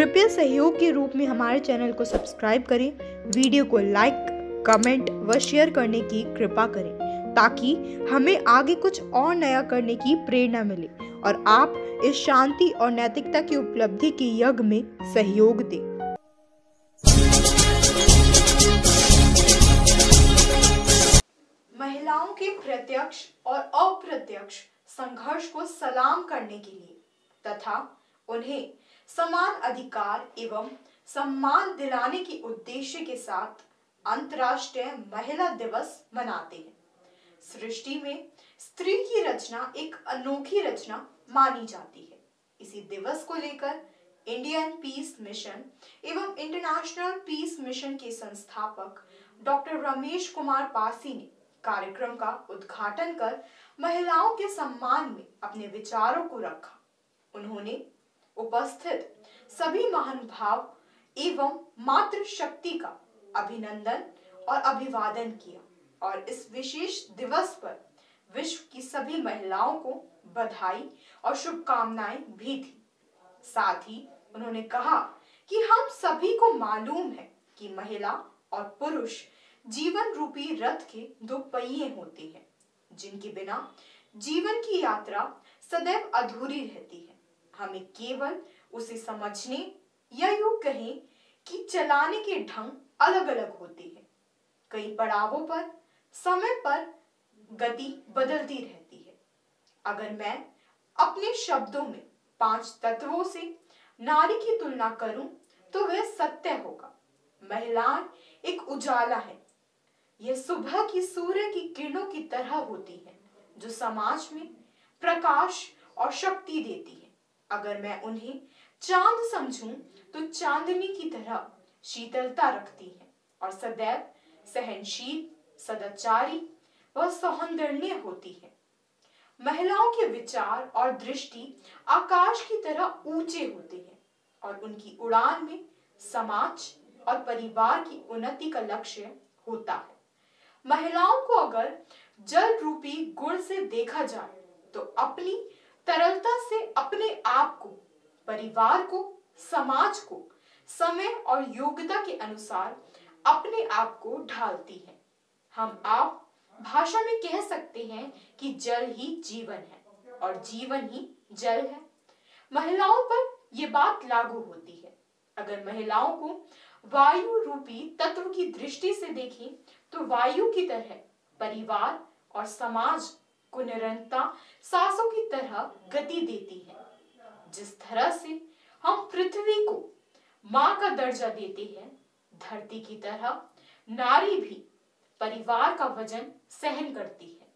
कृपया सहयोग के रूप में हमारे चैनल को सब्सक्राइब करें, वीडियो को लाइक, कमेंट व शेयर करने की कृपा करें ताकि हमें आगे कुछ और नया करने की प्रेरणा मिले और आप इस शांति और नैतिकता की उपलब्धि के यज्ञ में सहयोग दें। महिलाओं के प्रत्यक्ष और अप्रत्यक्ष संघर्ष को सलाम करने के लिए तथा उन्हें समान अधिकार एवं सम्मान दिलाने के उद्देश्य के साथ अंतर्राष्ट्रीय महिला दिवस मनाते हैं। सृष्टि में स्त्री की रचना एक अनोखी रचना मानी जाती है। इसी दिवस को लेकर इंडियन पीस मिशन एवं इंटरनेशनल पीस मिशन के संस्थापक डॉक्टर रमेश कुमार पासी ने कार्यक्रम का उद्घाटन कर महिलाओं के सम्मान में अपने विचारों को रखा। उन्होंने उपस्थित सभी महानुभाव एवं मातृशक्ति का अभिनंदन और अभिवादन किया और इस विशेष दिवस पर विश्व की सभी महिलाओं को बधाई और शुभकामनाएं भी थी। साथ ही उन्होंने कहा कि हम सभी को मालूम है कि महिला और पुरुष जीवन रूपी रथ के दो पहिए होते हैं, जिनके बिना जीवन की यात्रा सदैव अधूरी रहती है। हमें केवल उसे समझने या यूं कहें कि चलाने के ढंग अलग अलग होते हैं। कई पड़ावों पर समय पर गति बदलती रहती है। अगर मैं अपने शब्दों में 5 तत्वों से नारी की तुलना करूं तो वह सत्य होगा। महिलाएं एक उजाला है। यह सुबह की सूर्य की किरणों की तरह होती है जो समाज में प्रकाश और शक्ति देती है। अगर मैं उन्हें चांद समझूं तो चांदनी की तरह शीतलता रखती है और सदैव सहनशील, सदाचारी व सौहार्दपूर्ण होती है। महिलाओं के विचार और दृष्टि आकाश की तरह ऊंचे होते हैं और उनकी उड़ान में समाज और परिवार की उन्नति का लक्ष्य होता है। महिलाओं को अगर जल रूपी गुण से देखा जाए तो अपनी तरलता से अपने आप को, परिवार को, समाज को समय और योग्यता के अनुसार अपने आप को ढालती है। हम आप भाषा में कह सकते हैं कि जल ही जीवन है और जीवन ही जल है। महिलाओं पर यह बात लागू होती है। अगर महिलाओं को वायु रूपी तत्व की दृष्टि से देखें तो वायु की तरह परिवार और समाज को निरंतर सांसों की तरह गति देती है। जिस तरह से हम पृथ्वी को मां का दर्जा देते हैं, धरती की तरह नारी भी परिवार का वजन सहन करती है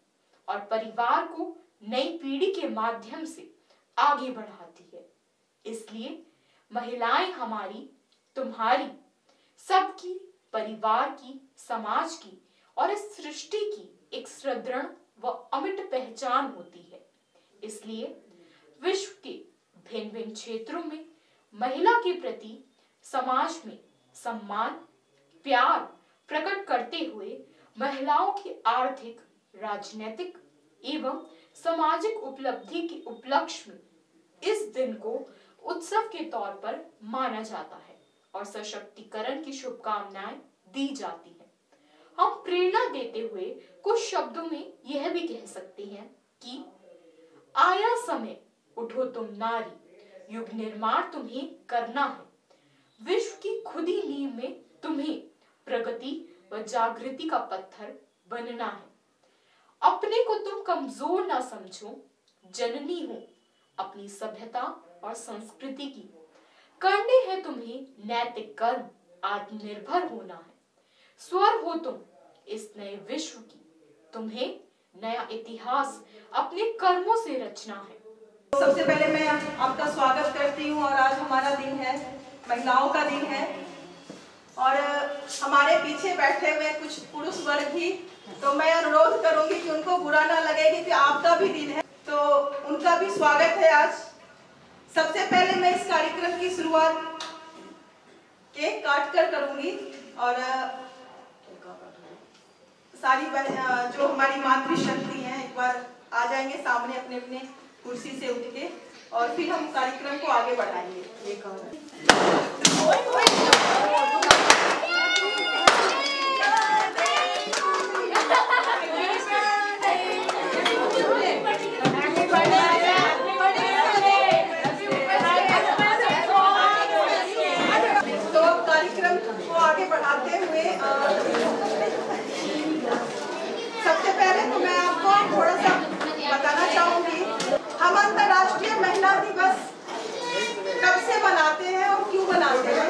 और परिवार को नई पीढ़ी के माध्यम से आगे बढ़ाती है। इसलिए महिलाएं हमारी, तुम्हारी, सबकी, परिवार की, समाज की और इस सृष्टि की एक सुदृढ़ व अमिट पहचान होती है। इसलिए विश्व के भिन्न भिन्न क्षेत्रों में महिला के प्रति समाज में सम्मान, प्यार प्रकट करते हुए महिलाओं की आर्थिक, राजनीतिक एवं सामाजिक उपलब्धि के उपलक्ष्य में इस दिन को उत्सव के तौर पर माना जाता है और सशक्तिकरण की शुभकामनाएं दी जाती है। हम प्रेरणा देते हुए कुछ शब्दों में यह भी कह सकते हैं कि आया समय, उठो तुम नारी, युग निर्माण तुम्हें करना है। विश्व की खुदी नींव में तुम्हें प्रगति व जागृति का पत्थर बनना है। अपने को तुम कमजोर ना समझो, जननी हो अपनी सभ्यता और संस्कृति की। करने हैं तुम्हें नैतिक कर्म, आत्मनिर्भर होना है। स्वर हो तुम इस नए विश्व की, तुम्हें नया इतिहास अपने कर्मों से रचना है। सबसे पहले मैं आपका स्वागत करती हूँ और आज हमारा दिन है, महिलाओं का दिन है और हमारे पीछे बैठे हुए कुछ पुरुष वर्ग भी, तो मैं अनुरोध करूंगी कि उनको बुरा ना लगे कि आपका भी दिन है, तो उनका भी स्वागत है आज। सबसे पहले मैं इस कार्यक्रम की शुरुआत केक काट कर करूंगी और सारी जो हमारी मातृशक्ति हैं एक बार आ जाएंगे सामने अपने अपने कुर्सी से उठ के और फिर हम कार्यक्रम को आगे बढ़ाएंगे। तो अब कार्यक्रम को आगे बढ़ाते हुए सबसे पहले तो मैं आपको थोड़ा सा बताना चाहूंगी, हम अंतर्राष्ट्रीय महिला दिवस कब से मनाते हैं और क्यों मनाते हैं।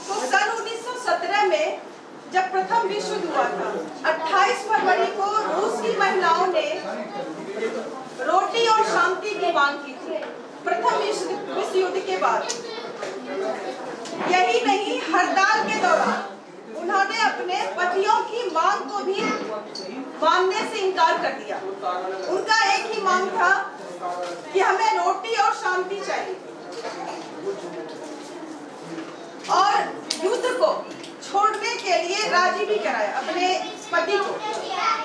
तो सन 1917 में जब प्रथम विश्व युद्ध हुआ था, 28 फरवरी को रूस की महिलाओं ने रोटी और शांति की मांग की थी प्रथम विश्व युद्ध के बाद। यही नहीं, हड़ताल के दौरान उन्होंने अपने पतियों की मांग को भी मानने से इनकार कर दिया। उनका एक ही मांग था कि हमें रोटी और शांति चाहिए, और युद्ध को छोड़ने के लिए राजी भी कराया अपने पति को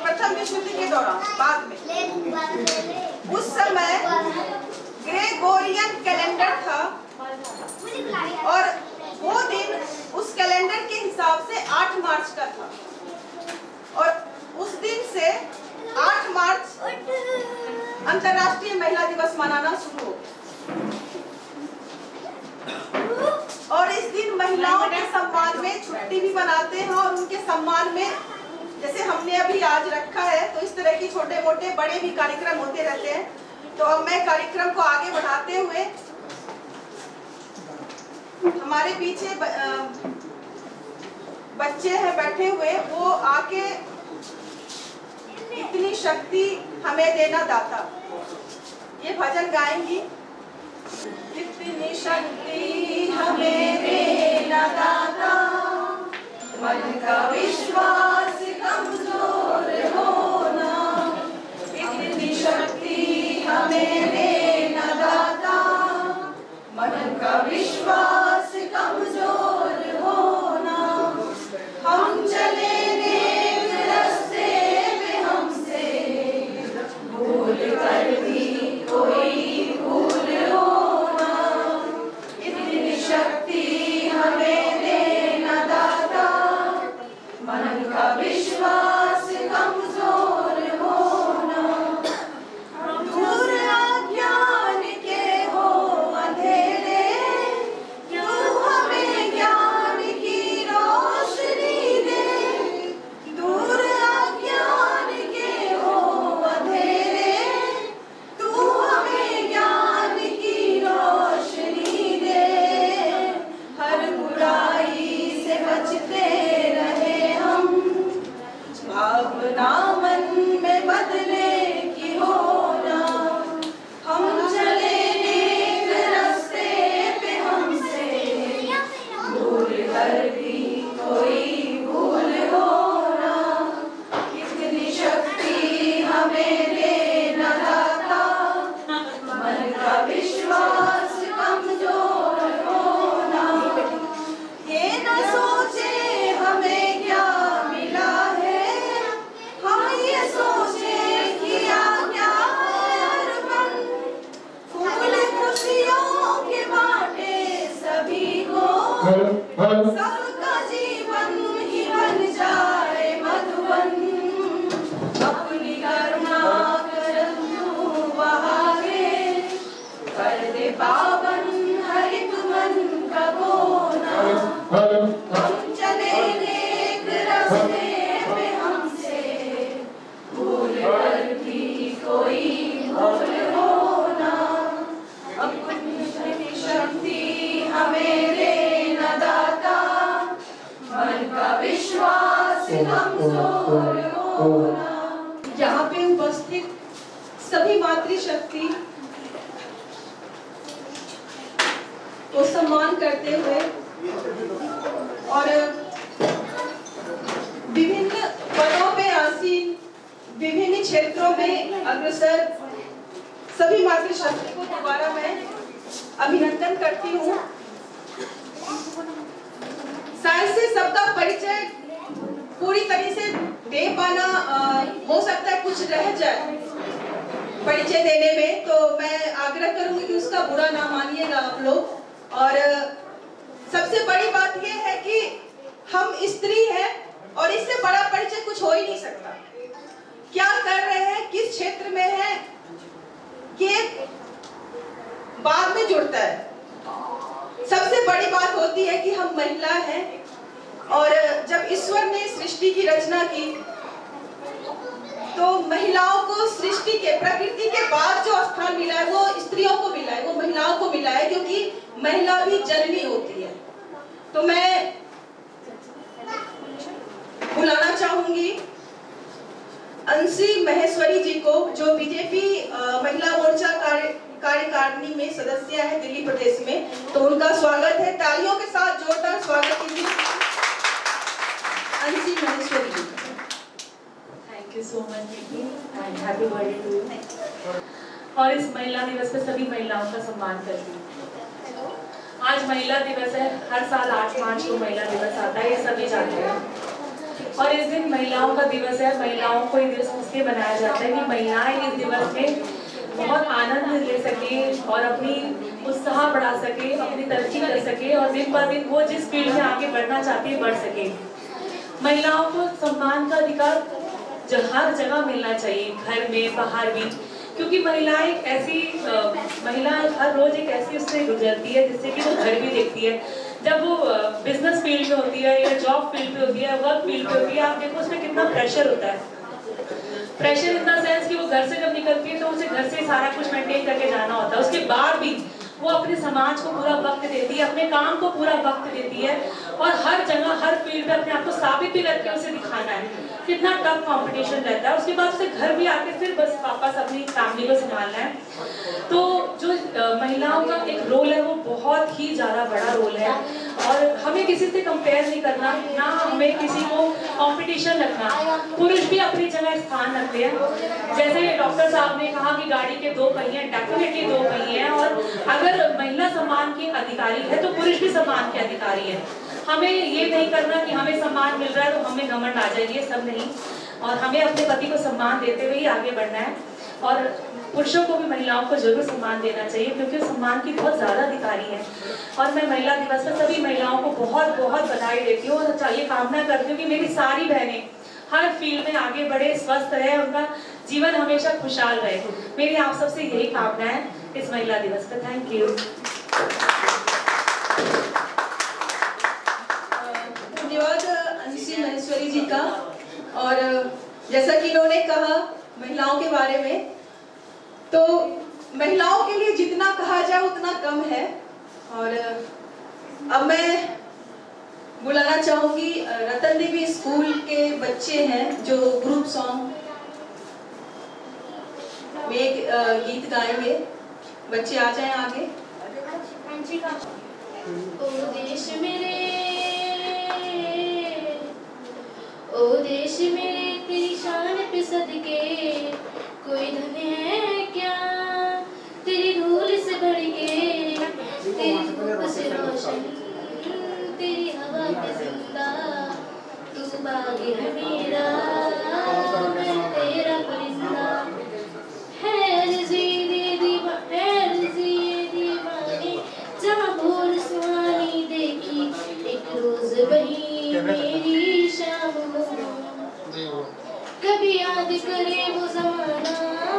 प्रथम विश्व युद्ध के दौरान। बाद में उस समय ग्रेगोरियन कैलेंडर था और वो दिन उस कैलेंडर के हिसाब से 8 मार्च का था, और उस दिन से 8 मार्च अंतर्राष्ट्रीय महिला दिवस मनाना शुरू हो गया। और इस दिन महिलाओं के सम्मान में छुट्टी भी मनाते हैं, और उनके सम्मान में जैसे हमने अभी आज रखा है, तो इस तरह की छोटे मोटे बड़े भी कार्यक्रम होते रहते हैं। तो अब मैं कार्यक्रम को आगे बढ़ाते हुए, हमारे पीछे बच्चे हैं बैठे हुए, वो आके इतनी शक्ति हमें देना दाता, ये भजन गाएंगी। इतनी शक्ति हमें देना दाता, मन का विश्वास कमजोर होना। इतनी शक्ति हमें देना दाता, मन का विश्वास कमजोर होना। हम चले नेक रास्ते पे, हमसे भूल कर भी कोई भूल होना। इतनी शक्ति हमें देना दाता, मन का विश्वास कमजोर होना। दूर अज्ञान के हो अंधेरे, तू हमें ज्ञान की रोशनी दे। दूर अज्ञान के हो अंधेरे, तू हमें ज्ञान की रोशनी दे। हर बुराई से बचते रहे हम, भावना मन में बदले की होना। हम चले नेक रास्ते पे, हमसे भूल कर भी कोई भूल होना। इतनी शक्ति हमें देना दाता, मन का विश्वास कमजोर होना। ये न सोचे हमें क्या मिला है, हम ये सोचे किया क्या अर्पण। फूल खुशियों के बाटे सभी को, सबका जीवन ही बन जाए मधुबन। अपनी करुणा कर तू बहारे, कर दे पावन हर एक मन का कोना। हम चले नेक रास्ते पे, हमसे भूल कर भी कोई भूल होना। अपनी शक्ति हमें देना दाता, मन का विश्वास कमजोर होना। यहाँ पे उपस्थित सभी मातृशक्ति को सम्मान करते हुए और विभिन्न पदों पे आसीन, विभिन्न क्षेत्रों में अग्रसर सभी मातृशक्ति को दोबारा मैं अभिनंदन करती हूँ। शायद से सबका परिचय पूरी तरह से दे पाना हो सकता है कुछ रह जाए परिचय देने में, तो मैं आग्रह करूंगी का बुरा ना मानिएगा आप लोग। और सबसे बड़ी बात यह है कि हम स्त्री हैं और इससे बड़ा परिचय कुछ हो ही नहीं सकता। क्या कर रहे हैं, किस क्षेत्र में है, ये बाद में जुड़ता है। सबसे बड़ी बात होती है कि हम महिला हैं और जब ईश्वर ने सृष्टि की रचना की तो महिलाओं को सृष्टि के, प्रकृति के बाद जो स्थान मिला है वो स्त्रियों को मिला है, वो महिलाओं को मिला है, क्योंकि महिला भी जननी होती है। तो मैं बुलाना चाहूंगी अंशी महेश्वरी जी को, जो बीजेपी महिला मोर्चा कार्यकारिणी में सदस्य है दिल्ली प्रदेश में। तो उनका स्वागत है, तालियों के साथ जोरदार स्वागत कीजिए Anshi Maheshwari ji. Thank you so much दीदी and happy birthday to you. और इस महिला दिवस पे सभी महिलाओं का सम्मान करती हूँ। आज महिला दिवस है, हर साल 8 मार्च को महिला दिवस आता है, ये सभी जानते हैं। और इस दिन महिलाओं का दिवस है। महिलाओं को ये दिवस इसलिए मनाया जाता है कि महिलाएं इस दिवस में बहुत आनंद ले सके और अपनी उत्साह बढ़ा सके, अपनी तरक्की कर सके और दिन ब दिन वो जिस फील्ड में आगे बढ़ना चाहती है बढ़ सके। महिलाओं को सम्मान का अधिकार हर जगह मिलना चाहिए, घर में बाहर भी, क्योंकि महिलाएं एक ऐसी महिला हर रोज एक ऐसी उससे गुजरती है जिससे कि वो घर भी देखती है। जब वो बिजनेस फील्ड में होती है या जॉब फील्ड पे होती है, वर्क फील्ड पे होती है, आप देखो उसमें कितना प्रेशर होता है। प्रेशर इन द सेंस कि वो घर से जब निकलती है तो उसे घर से सारा कुछ मेंटेन करके जाना होता है। उसके बाद भी वो अपने समाज को पूरा वक्त देती है, अपने काम को पूरा वक्त देती है और हर जगह हर फील्ड पे अपने आप को साबित भी करके उसे दिखाना है। कितना टफ कंपटीशन रहता है। उसके बाद उसे घर भी आके फिर बस वापस अपनी फैमिली को संभालना है। तो जो महिलाओं का एक रोल है वो बहुत ही ज्यादा बड़ा रोल है और हमें किसी से कंपेयर नहीं करना, ना हमें किसी को कंपटीशन रखना। पुरुष भी अपनी जगह स्थान रखते हैं। जैसे डॉक्टर साहब ने कहा कि गाड़ी के 2 पहिए, डेफिनेटली 2 पहिए हैं और अगर महिला सम्मान की अधिकारी है तो पुरुष भी सम्मान के अधिकारी है। हमें ये नहीं करना कि हमें सम्मान मिल रहा है तो हमें घमंड आ जाए, ये सब नहीं। और हमें अपने पति को सम्मान देते हुए ही आगे बढ़ना है और पुरुषों को भी महिलाओं को जरूर सम्मान देना चाहिए क्योंकि सम्मान की बहुत ज्यादा अधिकारी है। और मैं महिला दिवस पर सभी महिलाओं को बहुत बहुत बधाई देती हूँ और ये कामना करती हूँ कि मेरी सारी बहनें हर फील्ड में आगे बढ़े, स्वस्थ रहे, उनका जीवन हमेशा खुशहाल रहे। मेरी आप सबसे यही कामना है इस महिला दिवस पर। Thank you. धन्यवाद अंशी महेश्वरी जी का। और जैसा कि इन्होंने कहा महिलाओं के बारे में, तो महिलाओं के लिए जितना कहा जाए उतना कम है। और अब मैं बुलाना चाहूंगी रतन देवी स्कूल के बच्चे हैं जो ग्रुप सॉन्ग में एक गीत गाएंगे। बच्चे आ जाएं आगे। ओ देश मेरे तेरी शान पे सदके कोई धन है क्या, तेरी धूल से बढ़ के, तेरी धूप से रोशन, तेरी हवा पे जिंदा, तू बागी है मेरा, मैं तेरा परिंदा। है अर्ज़ी दे दीवाने जहाँ भोर सुहानी देखी, एक रोज वही मेरी शाम हो। कभी याद करे वो जमाना,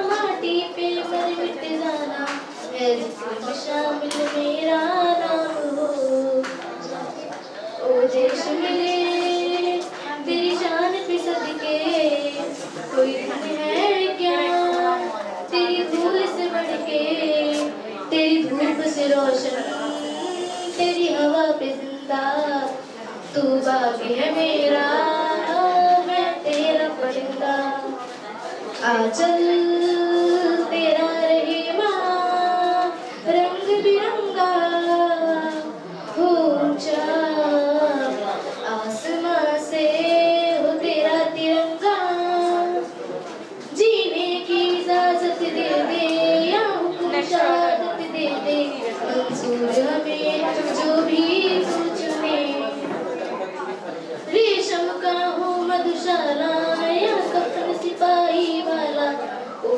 माटी पे मर मिट जाना, है जिसमें शामिल मेरा नाम हो। ओ देश मेरे तेरी शान पे सदके कोई धन है क्या, तेरी धूल से बढ़ के, तेरी धूप से रोशन, तेरी हवा पे जिंदा, तू बागी है मेरा, मैं तेरा परिंदा। आंचल तेरा रहे माँ रंग बिरंगा, हो ऊंचा आसमां से हो तेरा तिरंगा। जीने की इजाजत दे दे या हुक्म शहादत दे दे, मंजूर हमें जो भी तू चुने। रेशम का हो मधुशाला या कफन सिपाही वाला, ओ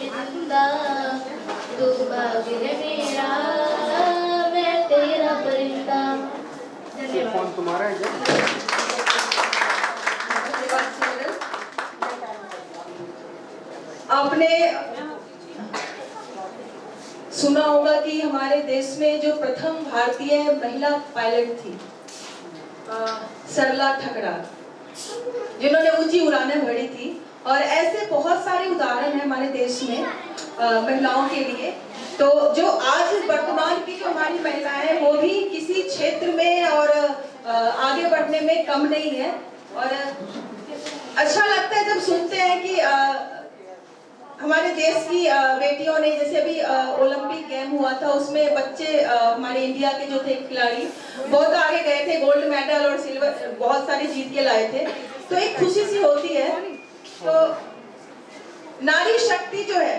पे जिंदा, तू भाग्य है मेरा, मैं तेरा परिंदा। धन्यवाद। फोन तुम्हारा है क्या? आपने सुना होगा कि हमारे देश में जो प्रथम भारतीय महिला पायलट थी सरला ठकरार, जिन्होंने ऊंची उड़ानें भरी थी। और ऐसे बहुत सारे उदाहरण हैं हमारे देश में महिलाओं के लिए। तो जो आज वर्तमान की जो हमारी महिलाएं हैं वो भी किसी क्षेत्र में और आगे बढ़ने में कम नहीं है। और अच्छा लगता है जब सुनते हैं कि हमारे देश की बेटियों ने, जैसे अभी ओलंपिक गेम हुआ था उसमें बच्चे हमारे इंडिया के जो थे खिलाड़ी बहुत आगे गए थे, गोल्ड मेडल और सिल्वर बहुत सारे जीत के लाए थे। तो एक खुशी सी होती है। तो नारी शक्ति जो है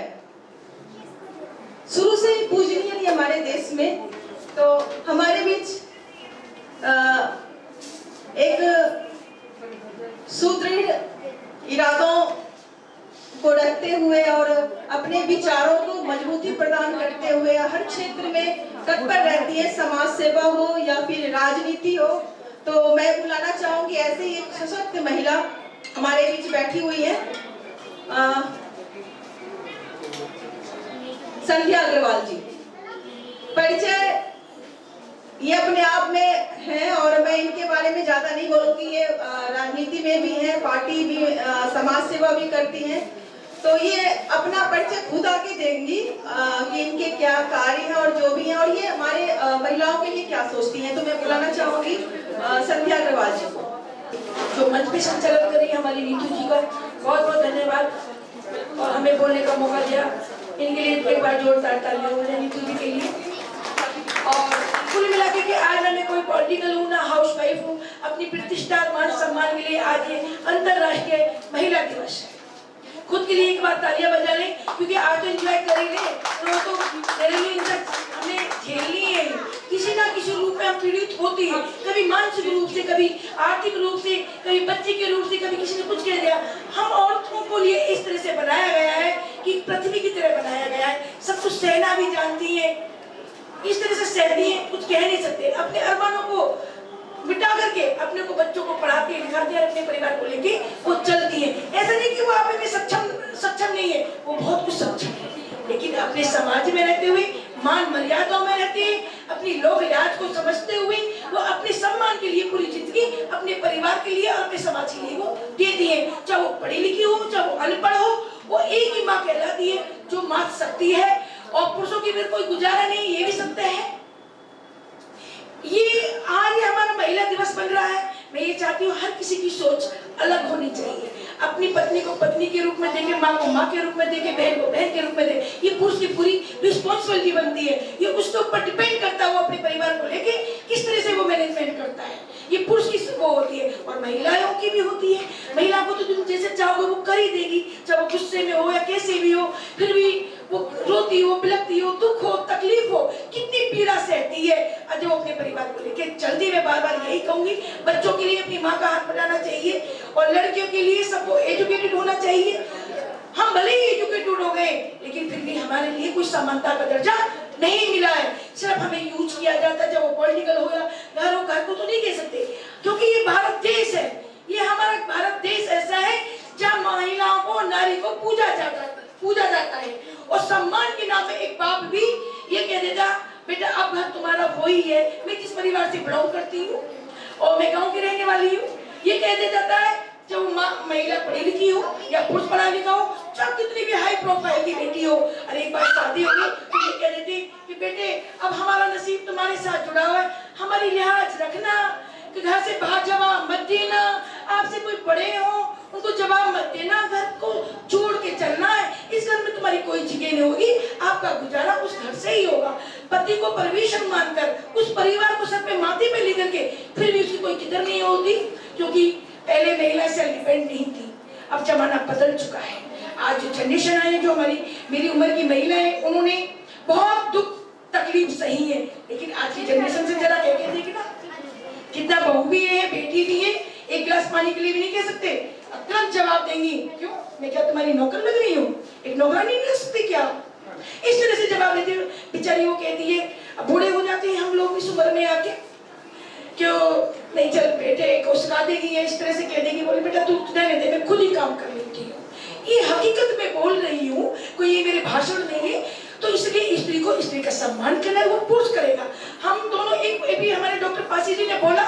शुरू से ही पूजनीय है हमारे देश में। तो हमारे बीच एक सुदृढ़ इरादों को रखते हुए और अपने विचारों को मजबूती प्रदान करते हुए हर क्षेत्र में तत्पर रहती है, समाज सेवा हो या फिर राजनीति हो। तो मैं बुलाना चाहूंगी ऐसे ही एक सशक्त महिला हमारे बीच बैठी हुई है, संध्या अग्रवाल जी। परिचय ये अपने आप में है और मैं इनके बारे में ज्यादा नहीं बोलूंगी। ये राजनीति में भी है, पार्टी भी, समाज सेवा भी करती हैं। तो ये अपना परिचय खुद आके देंगी कि इनके क्या कार्य हैं और जो भी हैं और ये हमारे महिलाओं के लिए क्या सोचती हैं। तो मैं बुलाना चाहूंगी संध्या अग्रवाल जी को। जो मंच पे संचालन कर रही है हमारी नीतू जी का बहुत बहुत धन्यवाद और हमें बोलने का मौका दिया। इनके लिए एक बार जोरदार तालियां हो जाए नीतू जी के लिए। और कुल मिला के आज मैं कोई पॉलिटिकल हूँ ना हाउस वाइफ हूँ, अपनी प्रतिष्ठा मान सम्मान के लिए आज ये अंतरराष्ट्रीय महिला दिवस है। खुद के लिए एक बार तालियां बजा लें क्योंकि आज तो एंजॉय करेंगे, तो हमने झेलनी है। किसी ना किसी रूप में हम पीड़ित होती है, कभी मानसिक रूप से, कभी आर्थिक रूप से, कभी बच्चे के रूप से, कभी किसी ने कुछ कह दिया। हम औरतों को लिए इस तरह से बनाया गया है कि पृथ्वी की तरह बनाया गया है। सब कुछ सहना भी जानती है, इस तरह से सहती है, कुछ कह नहीं सकते। अपने अरमानों को मिटा करके अपने को बच्चों को पढ़ाती है, लिखाती है, अपने परिवार को लेके वो चलती है। ऐसा नहीं कि वो आप में सक्षम नहीं है, वो बहुत कुछ सक्षम है, लेकिन अपने समाज में रहते हुए मान मर्यादाओं में रहते हैं, अपनी लोक लाज को समझते हुए वो अपने सम्मान के लिए पूरी जिंदगी अपने परिवार के लिए और अपने समाज के लिए वो देती है। चाहे वो पढ़ी लिखी हो, चाहे वो अनपढ़ हो, वो एक ही माँ कहलाती है जो मात सकती है और पुरुषों की फिर कोई गुजारा नहीं, ये भी सकते हैं। ये आज ये हमारा महिला दिवस बन रहा है। मैं ये चाहती हूँ हर किसी की सोच अलग होनी चाहिए। अपनी पत्नी को पत्नी के रूप में देखे, माँ को माँ के रूप में देखे, बहन को बहन के रूप में देखे। ये पुरुष की पूरी रिस्पॉन्सिबिलिटी बनती है। ये उसके ऊपर डिपेंड करता है वो अपने परिवार को लेके किस तरह से वो मैनेजमेंट करता है। ये पुरुष की वो होती है और महिलाओं की भी होती है। महिला को तो तुम जैसे चाहोगे वो कर ही देगी, चाहे वो गुस्से में हो या कैसे भी हो, फिर भी वो रोती हो, बिलखती हो, दुख हो, तकलीफ हो, कितनी पीड़ा सहती है जो अपने परिवार को लेके चलती। मैं बार बार यही कहूंगी, बच्चों के लिए अपनी माँ का हाथ बढ़ाना चाहिए और लड़कियों के लिए सबको एजुकेटेड होना चाहिए। हम भले ही एजुकेटेड हो गए लेकिन फिर भी हमारे लिए कुछ समानता का दर्जा नहीं मिला है। सिर्फ हमें यूज किया जाता है, जब वो पॉलिटिकल हो या घर को तो नहीं कह सकते क्योंकि ये भारत देश है। ये हमारा भारत देश ऐसा है जहाँ महिलाओं को, नारी को पूजा जाता है और सम्मान के नाम पे एक बाप भी ये कह देता बेटा अब घर तुम्हारा वो ही है। मैं किस परिवार से बिलोंग करती हूँ और मैं गाँव की रहने वाली हूँ, ये कह दे जाता है। जब महिला पढ़ी लिखी हो या पुरुष पढ़ा लिखा हो, चाहे कितनी भी हाई प्रोफाइल की बेटी हो, और एक बार शादी होगी तो ये कह देती कि बेटे अब हमारा नसीब तुम्हारे साथ जुड़ा हुआ है, हमारी लिहाज रखना, कि घर से बाहर जवाब मत देना, आपसे कोई बड़े हो उनको जवाब मत देना, घर को छोड़ के चलना है, इस घर में तुम्हारी कोई जगह नहीं होगी, आपका गुजारा उस घर से ही होगा। पति को परमिशन मानकर उस परिवार को सर पे माथे पे लेकर के फिर भी उसकी कोई किदर नहीं होती, क्योंकि पहले महिला सेल्फ डिपेंड नहीं थी। अब जमाना बदल चुका है। आज जो जनरेशन आई है, जो मेरी उम्र की महिला है, उन्होंने बहुत दुख तकलीफ सही है, लेकिन आज की जनरेशन से जरा कह के देखना, कितना बहू भी है, बेटी भी है, एक गिलास पानी के लिए भी नहीं कह सकते, तुरंत जवाब देंगी क्यों, मैं क्या तुम्हारी नौकर लग रही हूँ? एक नौकरानी नहीं लग सकती बेचारी वो कहती है, अब बूढ़े हो जाते हैं हम लोग इस उम्र में आके, क्यों नहीं चल बेटे को सिखा देगी, इस तरह से कह देगी, बोले बेटा तू रहने दे, मैं खुद ही काम कर लेती हूँ। ये हकीकत में बोल रही हूँ, कोई ये मेरे भाषण नहीं है। तो इसलिए स्त्री को स्त्री का सम्मान करना है, वो पुरुष करेगा। हम दोनों एक भी, हमारे डॉक्टर पासी जी ने बोला,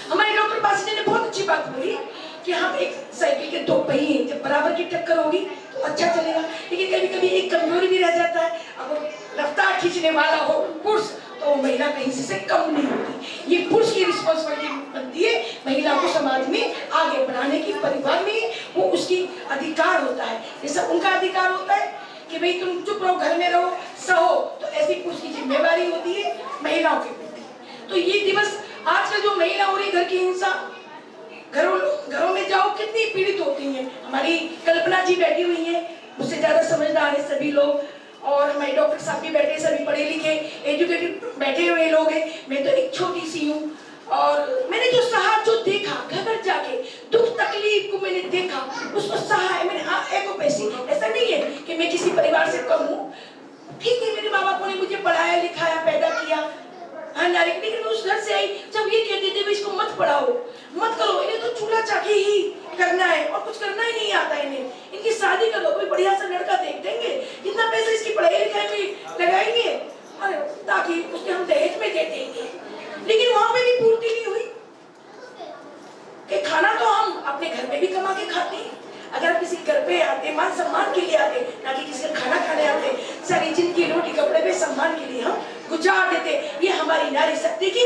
हमारे डॉक्टर पासी जी ने बहुत अच्छी बात बोली कि हम एक साइकिल के दो पहिए जब बराबर की टक्कर होगी तो अच्छा चलेगा, लेकिन कभी कभी एक कमजोरी भी रह जाता है। अगर रफ्तार खींचने वाला हो पुरुष तो महिला कहीं से कम नहीं होती। ये पुरुष की रिस्पॉन्सिबिलिटी बनती है महिला को समाज में आगे बढ़ाने की, परिवार में वो उसकी अधिकार होता है। जैसा उनका अधिकार होता है कि भाई तुम चुप रहो, घर में रहो, सहो, तो ऐसी पुरुष की जिम्मेवारी होती है महिलाओं के प्रति। तो ये दिवस आजकल जो महिला हो रही घर की हिंसा, घरों में जाओ कितनी पीड़ित होती हैं। हमारी कल्पना जी बैठी हुई हैं, मुझसे ज्यादा समझदार है सभी लोग, और हमारे डॉक्टर साहब भी बैठे, सभी पढ़े लिखे एजुकेटेड बैठे हुए लोग हैं। मैं तो एक छोटी सी हूँ, और मैंने जो सहा, जो देखा, घर जाके दुख तकलीफ को मैंने देखा, उसको सहा है मैंने। हाँ, एको पैसी ऐसा नहीं है कि मैं किसी परिवार से कम हूँ, ठीक है, मेरे माँ बापों ने मुझे पढ़ाया लिखाया पैदा किया, हाँ नारिक, लेकिन मैं उस घर से आई जब ये कहते थे इसको मत पढ़ाओ, मत करो, इन्हें तो चूल्हा चाकी ही करना है और कुछ करना ही नहीं आता इन्हें, इनकी शादी कर दो, कोई बढ़िया सा लड़का देख देंगे, जितना पैसा इसकी पढ़ाई लिखाई में लगाएंगे और ताकि उसके हम दहेज में दे देंगे। लेकिन वहां पे भी पूर्ति नहीं हुई कि खाना तो हम अपने घर में भी कमा के खाते हैं। अगर किसी घर पे आते मान सम्मान के लिए आते, ना कि किसी का खाना खाने आते, सारी जिंदगी रोटी कपड़े पे सम्मान के लिए हम गुजार देते। ये हमारी नारी शक्ति की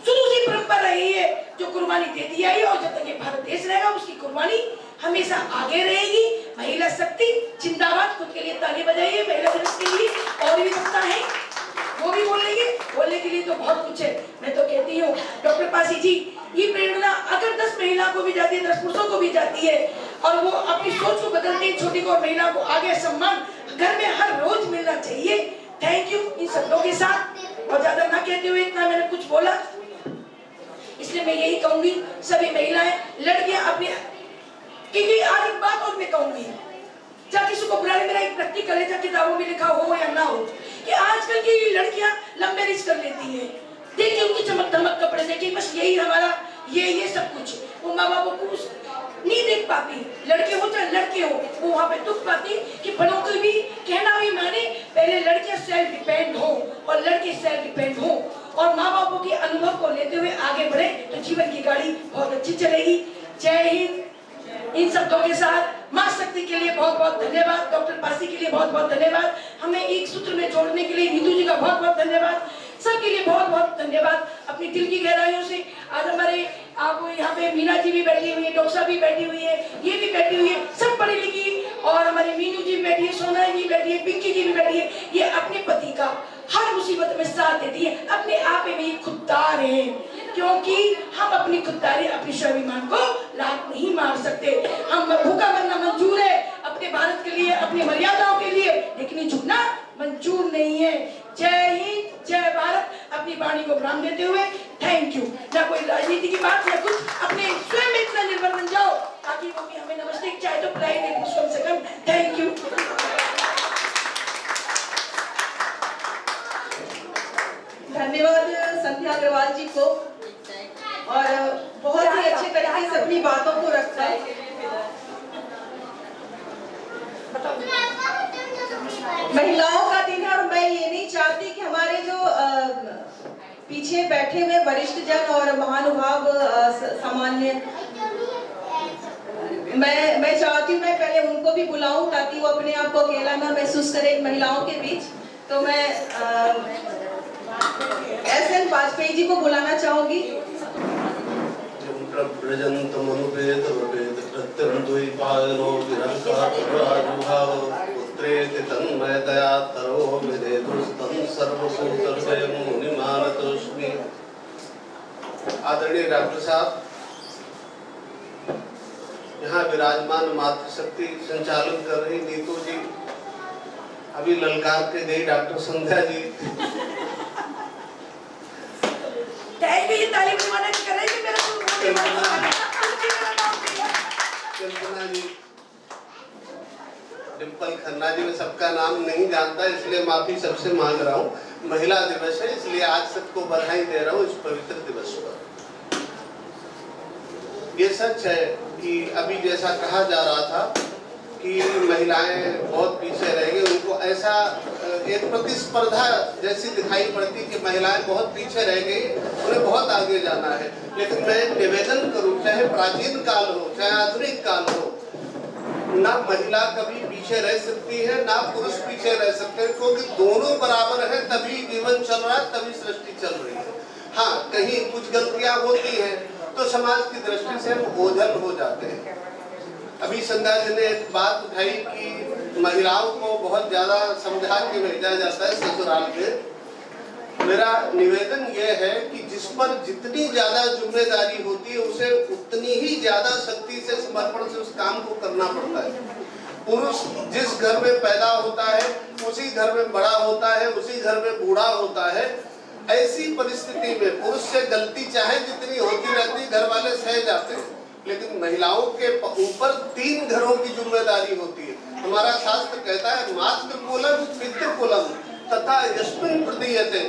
शुरू से परंपरा रही है जो कुर्बानी देती आई, और जब तक ये भारत देश रहेगा उसकी कुर्बानी हमेशा आगे रहेगी। महिला शक्ति जिंदाबाद। खुद के लिए ताली बजाइए महिला दिवस के लिए। और भी वक्ता है वो भी बोलेंगे, बोलने के लिए तो बहुत कुछ है। मैं तो कहती हूँ डॉक्टर पासी जी, ये प्रेरणा अगर 10 महिला को भी जाती है, 10 पुरुषों को भी जाती है, और वो अपनी सोच को बदलते हैं, छोटी को और महिला को आगे सम्मान घर में हर रोज मिलना चाहिए। Thank you. इन शब्दों के साथ और ज्यादा ना कहते हुए इतना मैंने कुछ बोला, इसलिए मैं यही कहूंगी सभी महिलाएं, लड़कियां अपने, क्योंकि आज एक बात और मैं कहूंगी, चाहे किसी को बुलाने, मेरा एक प्रैक्टिकल है, चाहे किताबों में लिखा हो या ना हो, कि आजकल की लड़कियां लंबे रिच कर लेती हैं, देखिए उनकी चमक धमक कपड़े देखिए, बस यही हमारा ये सब कुछ, वो माँ बापों को नहीं देख पाती। लड़के हो चाहे लड़के हो, वो वहाँ पे दुख पाती कि बड़ों को भी कहना भी माने, पहले लड़कियां सेल्फ डिपेंड हो और लड़के सेल्फ डिपेंड हो, और माँ बापों के अनुभव को लेते हुए आगे बढ़े तो जीवन की गाड़ी बहुत अच्छी चलेगी। जय हिंद। इन शब्दों के साथ मां शक्ति के लिए बहुत बहुत धन्यवाद, डॉक्टर पासी के लिए बहुत बहुत धन्यवाद, हमें एक सूत्र में जोड़ने के लिए नीतू जी का बहुत बहुत धन्यवाद, सबके लिए बहुत बहुत धन्यवाद। अपनी दिल की गहराइयों से आज हमारे आप यहाँ पे मीना जी भी बैठी हुई है, डॉक्टर भी बैठी हुई है, ये भी बैठी हुई है, सब पढ़ी लिखी, और हमारी मीनू जी बैठी है, सोना जी बैठी है, पिंकी जी भी बैठी है, ये अपने पति का हर मुसीबत में साथ देती है। अपने आप में ये खुददार है, क्योंकि हम अपनी खुददारी, अपनी स्वाभिमान को लात नहीं मार सकते। हम भूखा मरना मंजूर है अपने भारत के लिए, अपनी मर्यादाओं के लिए, लेकिन झुकना मंजूर नहीं है। जय हिंद, जय भारत। अपनी वाणी को विराम देते हुए थैंक यू। ना कोई राजनीति की बात, ना कुछ, अपने स्वयं में इतना निर्भर बन जाओ ताकि वो भी हमें नमस्ते चाहे तो पिलाई दे कम से कम। Thank you. धन्यवाद संध्या अग्रवाल जी को, और बहुत ही अच्छे तरीके से अपनी बातों को रखा है। महिलाओं का दिन है, और मैं ये नहीं चाहती कि हमारे जो पीछे बैठे हुए वरिष्ठ जन और महानुभाव सामान्य, मैं चाहती हूँ मैं पहले उनको भी बुलाऊं ताकि वो अपने आप को अकेला न महसूस करे महिलाओं के बीच। तो मैं एस.एन. वाजपेयी जी को बुलाना चाहूंगी। आदरणीय डॉक्टर साहब, यहाँ विराजमान मातृशक्ति संचालन कर रही नीतू जी, अभी ललकार के गई डॉक्टर संध्या जी, ये ताली बजाने की करे कि मेरा कल्पना जी, डिम्पल खन्ना जी, मैं सबका नाम नहीं जानता इसलिए माफी सबसे मांग रहा हूँ। महिला दिवस है इसलिए आज सबको बधाई दे रहा हूँ इस पवित्र दिवस पर। ये सच है कि अभी जैसा कहा जा रहा था कि महिलाएं बहुत पीछे रह गई, उनको ऐसा एक प्रतिस्पर्धा जैसी दिखाई पड़ती कि महिलाएं बहुत पीछे रह गई, उन्हें बहुत आगे जाना है। लेकिन मैं निवेदन करूं, चाहे प्राचीन काल हो चाहे आधुनिक काल हो, ना महिला कभी पीछे रह सकती है ना पुरुष पीछे रह सकते हैं, क्योंकि दोनों बराबर है, तभी जीवन चल रहा है, तभी सृष्टि चल रही है। हाँ, कहीं कुछ गलतियां होती हैं तो समाज की दृष्टि से हम ओझल हो जाते हैं। अभी संध्या जी ने एक बात उठाई कि महिलाओं को बहुत ज्यादा समझा के भेजा जाता है ससुराल में। मेरा निवेदन यह है कि जिस पर जितनी ज्यादा जिम्मेदारी होती है उसे उतनी ही ज्यादा शक्ति से समर्पण से उस काम को करना पड़ता है। पुरुष जिस घर में पैदा होता है उसी घर में बड़ा होता है, उसी घर में बूढ़ा होता है। ऐसी परिस्थिति में पुरुष से गलती चाहे जितनी होती रहती, घर वाले सह जाते हैं, लेकिन महिलाओं के ऊपर 3 घरों की जिम्मेदारी होती है। हमारा शास्त्र कहता है मातृकुलम पितृकुलम तथा यस्मिन् प्रदीयते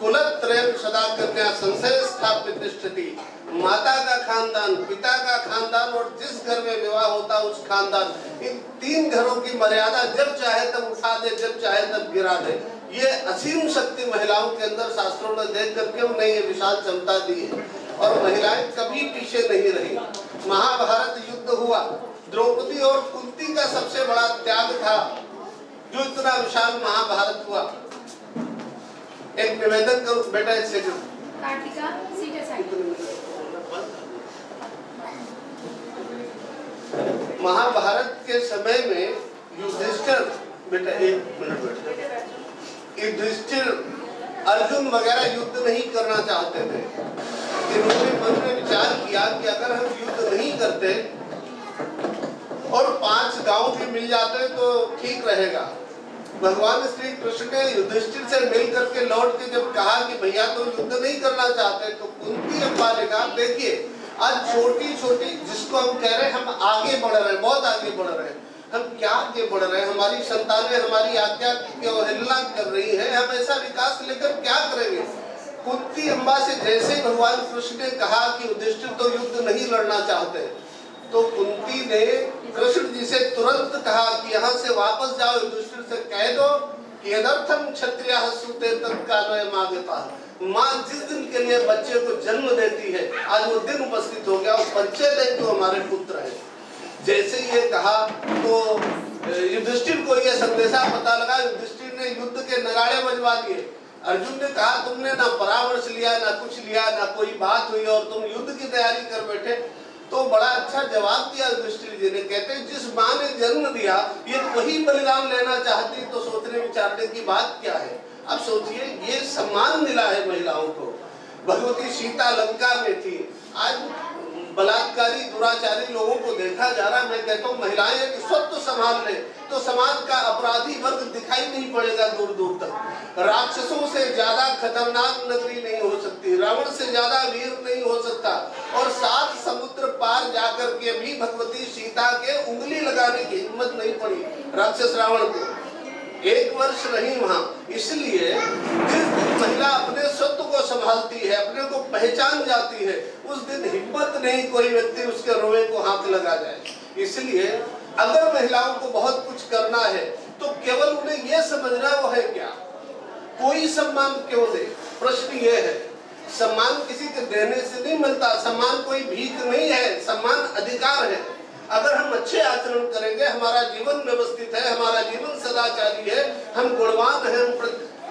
कुलत्रयं सदा कन्या संशय स्थापित तिष्ठति। माता का खानदान, पिता का खानदान और जिस घर में विवाह होता है उस खानदान, इन 3 घरों की मर्यादा जब चाहे तब उठा दे, जब चाहे तब गिरा दे। ये असीम शक्ति महिलाओं के अंदर शास्त्रों ने देख करके उन्हें ये विशाल क्षमता दी है और महिलाएं कभी पीछे नहीं रही। महाभारत युद्ध हुआ, द्रौपदी और कुंती का सबसे बड़ा त्याग था जो इतना विशाल महाभारत हुआ। एक निवेदन करूं बेटा, एक सेकंड। कार्तिका सीटे साइड। महाभारत के समय में युधिष्ठिर, बेटा 1 मिनट बेटा, युधिष्ठिर अर्जुन वगैरह युद्ध नहीं करना चाहते थे। इन्होंने मन में विचार किया कि अगर हम युद्ध नहीं करते और 5 गांव भी मिल जाते तो ठीक रहेगा। भगवान श्री कृष्ण ने युधिष्ठिर से मिल करके लौट के जब कहा कि भैया तो युद्ध नहीं करना चाहते, तो कुंती अम्बा ने कहा देखिए आज छोटी छोटी जिसको हम कह रहे हैं हम आगे बढ़ रहे हैं, बहुत आगे बढ़ रहे हैं, हम क्या आगे बढ़ रहे हैं, हमारी संतानें हमारी आज्ञा की अवहेलना कर रही है, हम ऐसा विकास लेकर क्या करेंगे। कुंती अम्बा से जैसे ही भगवान कृष्ण ने कहा कि युधिष्ठिर तो युद्ध नहीं लड़ना चाहते, तो कुंती ने कृष्ण जी से तुरंत कहा कि यहाँ से वापस जाओ, युधिष्ठिर से कह दो कि यदर्थम क्षत्रियः सूते तत्काल मागता। माँ जिस दिन के लिए बच्चे को जन्म देती है आज वो दिन उपस्थित हो गया, परिचय दे तो हमारे पुत्र है। जैसे ये कहा तो युधिष्ठिर को यह संदेशा पता लगा, युधिष्ठिर ने युद्ध के नगाड़े बजवा दिए। अर्जुन ने कहा तुमने ना परामर्श लिया ना कुछ लिया, ना कोई बात हुई और तुम युद्ध की तैयारी कर बैठे। तो बड़ा अच्छा जवाब दिया युधिष्ठिर जी ने, कहते जिस माँ ने जन्म दिया ये वही बलिदान लेना चाहती तो सोचने विचारने की बात क्या है। अब सोचिए ये सम्मान मिला है महिलाओं को। भगवती सीता लंका में थी, आज बलात्कारी दुराचारी लोगों को देखा जा रहा है। मैं कहता हूँ महिलाएं यदि स्वत्व संभाल ले तो समाज का अपराधी वर्ग दिखाई नहीं पड़ेगा दूर दूर तक। राक्षसों से ज्यादा खतरनाक नगरी नहीं हो सकती, रावण से ज्यादा वीर नहीं हो सकता, और 7 समुद्र पार जाकर के भी भगवती सीता के उंगली लगाने की हिम्मत नहीं पड़ी राक्षस रावण को। 1 वर्ष रही वहां। इसलिए जिस दिन महिला अपने स्वत्व को संभालती है, अपने को पहचान जाती है, उस दिन हिम्मत नहीं कोई व्यक्ति उसके रोए को हाथ लगा जाए। इसलिए अगर महिलाओं को बहुत कुछ करना है तो केवल उन्हें यह समझना वो है क्या, कोई सम्मान क्यों दे। प्रश्न ये है, सम्मान किसी के देने से नहीं मिलता, सम्मान कोई भीख नहीं है, सम्मान अधिकार है। अगर हम अच्छे आचरण करेंगे, हमारा जीवन व्यवस्थित है, हमारा जीवन सदाचारी है, हम गुणवान हैं।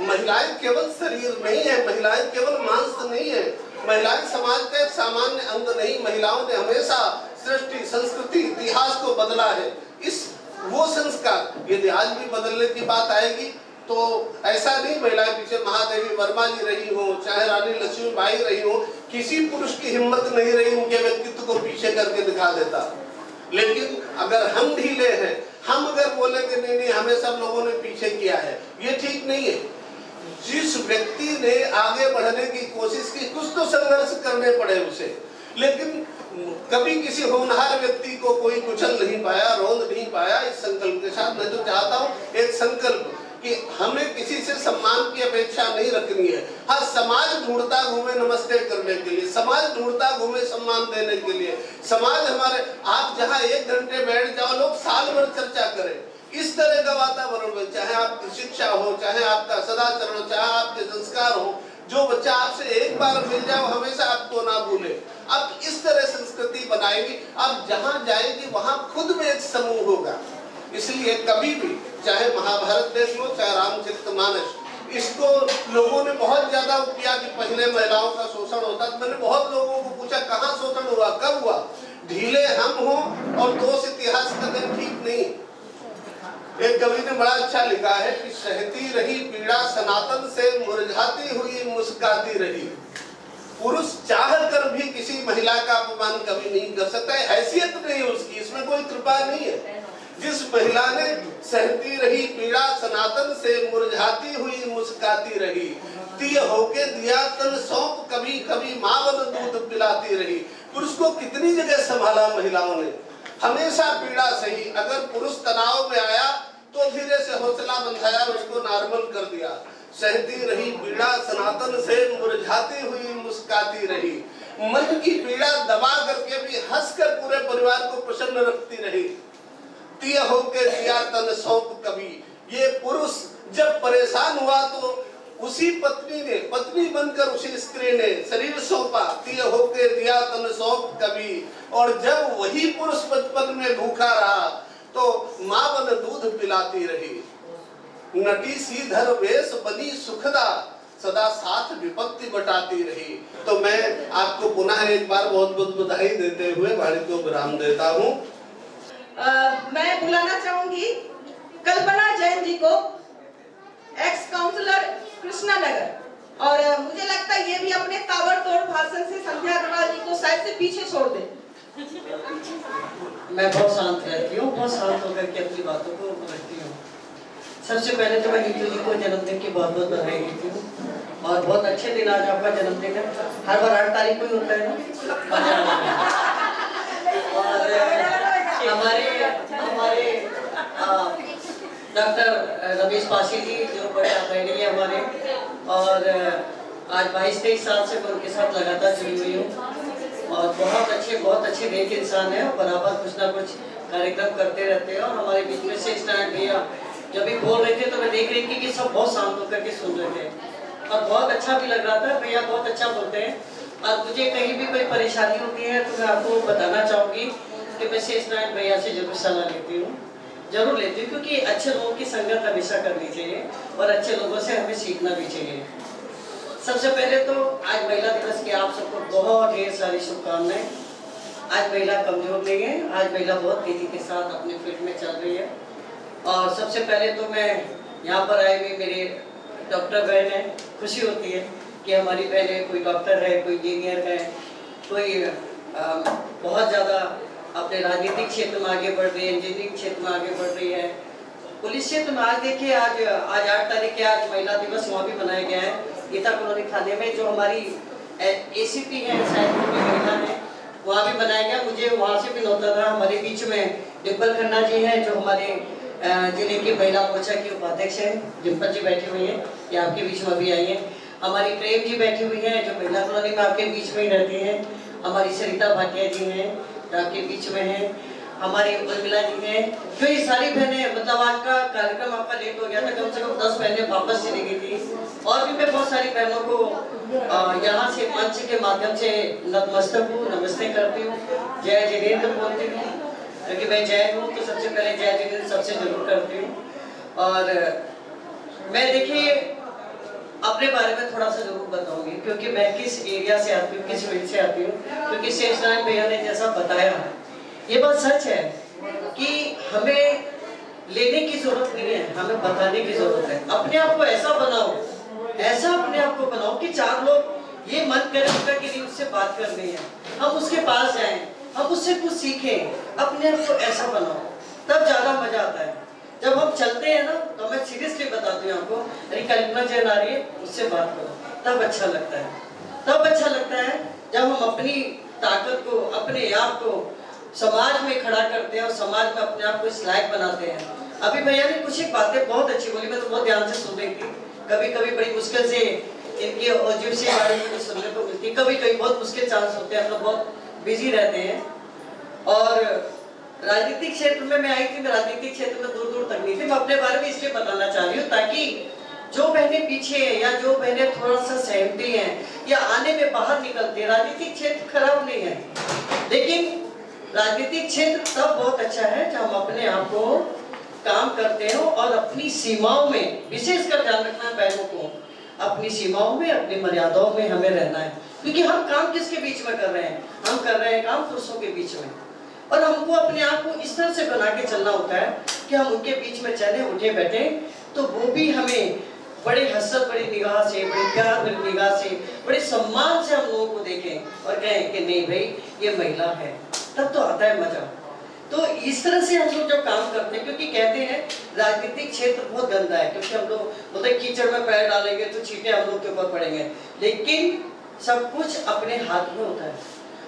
महिलाएं केवल शरीर नहीं है, महिलाएं केवल मांस नहीं है, महिलाएं समाज का एक सामान्य अंग नहीं। महिलाओं ने हमेशा सृष्टि संस्कृति इतिहास को बदला है। इस वो संस्कार यदि आज भी बदलने की बात आएगी तो ऐसा नहीं महिलाएं पीछे महादेवी वर्मा जी रही हो, चाहे रानी लक्ष्मीबाई रही हो, किसी पुरुष की हिम्मत नहीं रही उनके व्यक्तित्व को पीछे करके दिखा देता। लेकिन अगर हम ढीले हैं, हम अगर बोलेंगे नहीं नहीं हमें सब लोगों ने पीछे किया है, ये ठीक नहीं है। जिस व्यक्ति ने आगे बढ़ने की कोशिश की, कुछ तो संघर्ष करने पड़े उसे। लेकिन कभी किसी होनहार व्यक्ति को कोई कुचल नहीं पाया, रौंद नहीं पाया। इस संकल्प के साथ मैं तो चाहता हूँ एक संकल्प कि हमें किसी से सम्मान की अपेक्षा नहीं रखनी है। हाँ, समाज ढूंढता घूमे नमस्ते करने के लिए, समाज ढूंढता घूमे सम्मान देने के लिए। समाज हमारे, आप जहाँ 1 घंटे बैठ जाओ, लोग साल भर चर्चा करें। इस तरह का वातावरण में, चाहे आपकी शिक्षा हो, चाहे आपका सदाचरण, चाहे आपके संस्कार हो, जो बच्चा आपसे एक बार मिल जाए हमेशा आपको ना भूले। अब इस तरह संस्कृति बनाएगी, अब जहाँ जाएगी वहाँ खुद में एक समूह होगा। इसलिए कभी भी, चाहे महाभारत देख लो, चाहे रामचरितमानस, इसको लोगों ने बहुत ज्यादा किया कि पहले महिलाओं का शोषण होता। मैंने बहुत लोगों को पूछा कहाँ शोषण हुआ, कब हुआ? ढीले हम हो और दोष इतिहास का दिन ठीक नहीं। एक कवि ने बड़ा अच्छा लिखा है कि सहती रही पीड़ा सनातन से, मुरझाती हुई मुस्कुराती रही। पुरुष चाह कर भी किसी महिला का अपमान कभी नहीं कर सकता है, हैसियत नहीं है उसकी, इसमें कोई कृपा नहीं है। जिस महिला ने सहती रही पीड़ा सनातन से, मुरझाती हुई मुस्कुराती रही, तीय होके दिया तन सौंप कभी कभी माँ बन दूध पिलाती रही। पुरुष को कितनी जगह संभाला महिलाओं ने, हमेशा पीड़ा सही। अगर पुरुष तनाव में आया तो धीरे से हौसला बंधाया, उसको नॉर्मल कर दिया। सहती रही पीड़ा सनातन से, मुरझाती हुई मुस्कुराती रही। मन की पीड़ा दबा करके भी हंसकर पूरे परिवार को प्रसन्न रखती रही। तीय होके दिया तन सौंप कभी। ये पुरुष जब परेशान हुआ तो उसी पत्नी ने, पत्नी बनकर उसी स्त्री ने शरीर सौंपा। तीय होके दिया तन सौंप कभी। और जब वही पुरुष बचपन में भूखा रहा तो माँ बन दूध पिलाती रही। नटी सीधर वेश बनी सुखदा, सदा साथ विपत्ति बटाती रही। तो मैं आपको पुनः एक बार बहुत बहुत बधाई देते हुए वाणी को विराम देता हूँ। मैं बुलाना चाहूंगी कल्पना जैन जी को, एक्स काउंसलर कृष्णा नगर। और मुझे लगता है ये भी अपने ताबड़तोड़ भाषण से संध्या अग्रवाल जी को शायद से पीछे छोड़ दे। मैं बहुत शांत रहती हूँ, बहुत शांत होकर के अपनी बातों को रखती हूँ। सबसे पहले तो मैं नीतू जी को जन्मदिन की बहुत बहुत बधाई देती हूँ। और बहुत अच्छे दिन आज आपका जन्मदिन है। हर बार 8 तारीख को ही होता है ना। और हमारे डॉक्टर रमेश पासी जी जो बड़े आदरणीय है हमारे, और आज 22-23 साल से मैं उनके साथ लगातार जुड़ी हुई हूँ। और बहुत अच्छे नेक इंसान है, बराबर कुछ ना कुछ कार्यक्रम करते रहते हैं। और हमारे बीच में से स्टैंड भैया जब भी बोल रहे थे तो मैं देख रही थी कि सब बहुत शांत होकर के सुन रहे थे और बहुत अच्छा भी लग रहा था। भैया बहुत अच्छा बोलते हैं। और मुझे कहीं भी कोई परेशानी होती है तो मैं आपको बताना चाहूँगी कि मैं स्टैंड भैया से जरूर सलाह लेती हूँ, जरूर लेती हूँ, क्योंकि अच्छे लोगों की संगत हमेशा करनी चाहिए और अच्छे लोगों से हमें सीखना भी चाहिए। सबसे पहले तो आज महिला दिवस की आप सबको बहुत ढेर सारी शुभकामनाएं। आज महिला कमजोर नहीं है, आज महिला बहुत तेजी के साथ अपने फील्ड में चल रही है। और सबसे पहले तो मैं यहाँ पर आए हुए मेरे डॉक्टर बहन है, खुशी होती है कि हमारी बहनें, कोई डॉक्टर है, कोई इंजीनियर है, कोई बहुत ज़्यादा अपने राजनीतिक क्षेत्र में आगे बढ़ रही है, इंजीनियरिंग क्षेत्र में आगे बढ़ रही है, पुलिस क्षेत्र में। आज देखिए आज 8 तारीख के आज महिला दिवस वहाँ भी मनाया गया है गीता कॉलोनी थाने में। जो हमारी ACP है, शायद महिला है, वहाँ भी मनाया गया। मुझे वहाँ से भी नौता था। हमारे बीच में डिम्पल खन्ना जी हैं जो हमारे जिले की महिला मोर्चा की उपाध्यक्ष है। डिम्पल जी बैठी हुई हैं, ये आपके बीच में भी आई हैं। हमारी प्रेम जी बैठी हुई हैं जो महिला कॉलोनी में आपके बीच में ही रहती हैं। हमारी सरिता भाटिया जी हैं जो आपके बीच में हैं। हमारी उर्मिला जी हैं। जो ये सारी बहनें, मतलब आज का कार्यक्रम आपका लेट हो गया था, कम से कम 10 बहनें वापस चली गई थी। और भी मैं बहुत सारी बहनों को यहाँ से मंच के माध्यम से नतमस्तक हूँ, नमस्ते करती हूँ, जय जिनेंद्र बोलती हूँ, क्योंकि मैं जय हूँ तो सबसे पहले जय जिनेंद्र सबसे जरूर करती हूँ। और मैं देखिए अपने बारे में थोड़ा सा जरूर बताऊंगी, क्योंकि मैं किस एरिया से आती हूँ, किस फील्ड से आती हूँ। क्योंकि शेष नारायण भैया ने जैसा बताया, ये बात सच है कि हमें लेने की जरूरत नहीं है, हमें बताने की जरूरत है। अपने आप को ऐसा बनाओ, ऐसा अपने आप को बनाओ कि 4 लोग ये मन करें उनका कि नहीं उससे बात करनी है, हम उसके पास जाएं, हम उससे कुछ सीखें। अपने आप को ऐसा बनाओ, तब ज्यादा मजा आता है। जब हम चलते हैं ना, तो मैं सीरियसली बताती हूँ आपको, अरे कल्पना जैन आ रही है, उससे बात करो, तब अच्छा लगता है। तब अच्छा लगता है जब हम अपनी ताकत को, अपने आप को समाज में खड़ा करते हैं और समाज में अपने आप को इस लायक बनाते हैं। अभी भैया ने कुछ एक बातें बहुत अच्छी बोली, मैं तो बहुत ध्यान से सुन रही थी। कभी कभी बड़ी मुश्किल से इनकी अजीब सी बातें मुझे सुनने को मिलती, कभी कभी बहुत मुश्किल चांस होते हैं, हम लोग बहुत बिजी रहते हैं। और राजनीतिक क्षेत्र में मैं आई थी, मैं राजनीतिक क्षेत्र में दूर दूर तक नहीं थी। मैं अपने बारे में इसलिए बताना चाह रही हूँ ताकि जो बहनें पीछे हैं या जो बहनें थोड़ा सा सहमती हैं या आने में बाहर निकलती हैं, राजनीतिक क्षेत्र खराब नहीं है, लेकिन राजनीतिक क्षेत्र तब बहुत अच्छा है जब हम अपने आप को काम करते हो और अपनी सीमाओं में, विशेषकर ध्यान रखना बहनों को, अपनी सीमाओं में, अपनी मर्यादाओं में हमें रहना है। क्योंकि हम काम किसके बीच में कर रहे हैं? हम कर रहे हैं काम पुरुषों के बीच में, और हमको अपने आप को इस तरह से बना के चलना होता है कि हम उनके बीच में चले, उठे बैठे, तो वो भी हमें बड़े हसरत भरी निगाह से, बड़े प्यार भरी निगाह से, बड़े सम्मान से हम लोगों को देखें और कहें कि नहीं भाई ये महिला है, तब तो आता है मजा। तो इस तरह से हम लोग जब काम करते हैं, क्योंकि कहते हैं राजनीतिक क्षेत्र बहुत गंदा है, क्योंकि हम लोग मतलब कीचड़ में पैर डालेंगे तो चींटे हम लोग के ऊपर पड़ेंगे, लेकिन सब कुछ अपने हाथ में होता है।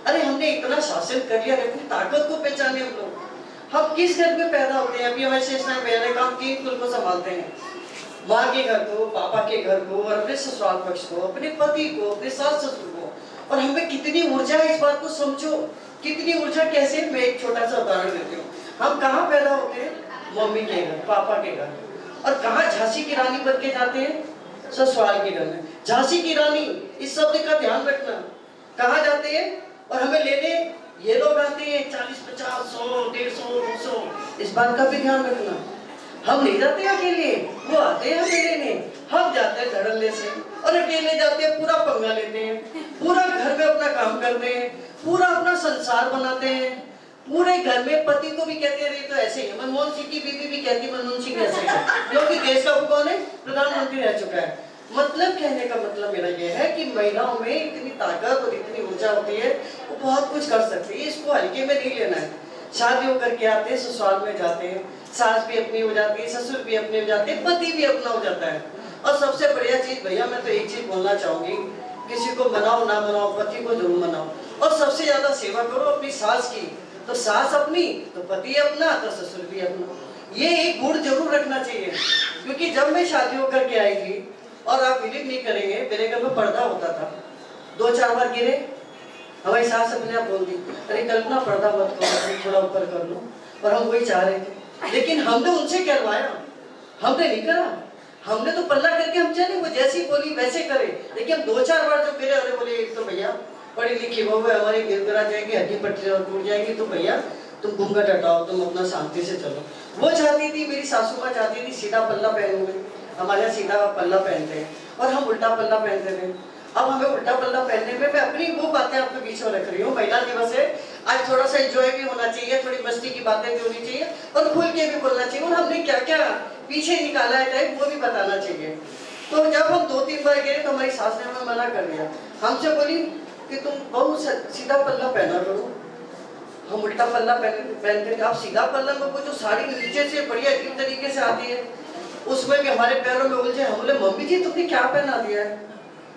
अरे हमने इतना शासन कर लिया, अपनी ताकत को पहचाने हम लोग। हम किस घर में पैदा होते हैं? अभी हमारे शेषनाग भैया ने काम 3 कुल को संभालते हैं, माँ के घर को, पापा के घर को, और अपने ससुराल पक्ष को, अपने पति को, अपने सास ससुर को, और हमें कितनी ऊर्जा है, इस बात को समझो, कितनी ऊर्जा कैसे। मैं एक छोटा सा उदाहरण देती हूँ। हम कहाँ पैदा होते हैं? मम्मी के घर, पापा के घर, और कहाँ झांसी की रानी बन के जाते हैं? ससुराल के घर में। झांसी की रानी, इस शब्द का ध्यान रखना, कहाँ जाते हैं? और हमें लेने ये लोग आते हैं 40, 50, 100, 150, 200, इस बात का भी ध्यान रखना। हम नहीं जाते अकेले, वो आते हैं हमें लेने। हम जाते हैं धड़ल्ले से, और अकेले जाते हैं, पूरा पंगा लेते हैं, पूरा घर में अपना काम करते हैं, पूरा अपना संसार बनाते हैं, पूरे घर में पति को भी कहते हैं ये तो ऐसे ही। मनमोहन सिंह की बीवी भी कहती है मनमोहन सिंह ऐसे है, क्योंकि देश का वो कौन है? प्रधानमंत्री रह चुका है। मतलब कहने का मतलब मेरा ये है कि महिलाओं में इतनी ताकत और इतनी ऊर्जा होती है, वो बहुत कुछ कर सकती है, इसको हल्के में नहीं लेना है। शादी होकर के आते हैं, ससुराल में जाते हैं, सास भी अपनी हो जाती है, ससुर भी अपने हो जाते हैं, पति भी अपना हो जाता है। और सबसे बढ़िया चीज भैया, मैं तो एक चीज बोलना चाहूंगी, किसी को मनाओ ना मनाओ, पति को जरूर मनाओ, और सबसे ज्यादा सेवा करो अपनी सास की। तो सास अपनी तो पति अपना, तो ससुर भी अपना। ये एक गुण जरूर रखना चाहिए, क्योंकि जब मैं शादी होकर के आई थी, और आप बिलीव नहीं करेंगे, मेरे घर में पर्दा होता था, 2-4 बार गिरे, हमारी सास अपने आप बोल दी, अरे कल्पना पर्दा मत करो, थोड़ा ऊपर कर लो, और हम वही चाह रहे थे, लेकिन हमने उनसे करवाया, हमने नहीं करा, हमने तो पल्ला करके हम चले, वो जैसी बोली वैसे करे। लेकिन हम 2-4 बार जो गिरे, अरे बोले एक तो भैया पढ़ी लिखी बहू है हमारी, गिर जाएगी, हड्डी पट्टी और टूट जाएगी, तो भैया तुम घूंघट हटाओ, तुम अपना शांति से चलो। वो चाहती थी, मेरी सासू माँ चाहती थी सीधा पल्ला पहनूंगे, हमारे यहाँ सीधा पल्ला पहनते हैं, और हम उल्टा पल्ला पहनते थे। अब हमें उल्टा पल्ला पहनने में, मैं अपनी वो बातें आपके बीच में रख रही हूँ। महिला दिवस है, आज थोड़ा सा एंजॉय भी होना चाहिए, थोड़ी मस्ती की बातें भी होनी चाहिए, और खुल के भी बोलना चाहिए, और हमने क्या क्या पीछे निकाला है टाइप, वो भी बताना चाहिए। तो जब हम 2-3 बार गए, तो हमारी सास ने हमें मना कर दिया, हमसे बोली कि तुम बहुत सीधा पल्ला पहना करो। हम उल्टा पल्ला पहनते थे, आप सीधा पल्ला में वो जो साड़ी नीचे से बढ़िया अजीब तरीके से आती है, उसमें भी हमारे पैरों में उलझे। हम बोले मम्मी जी तुमने क्या पहना दिया है?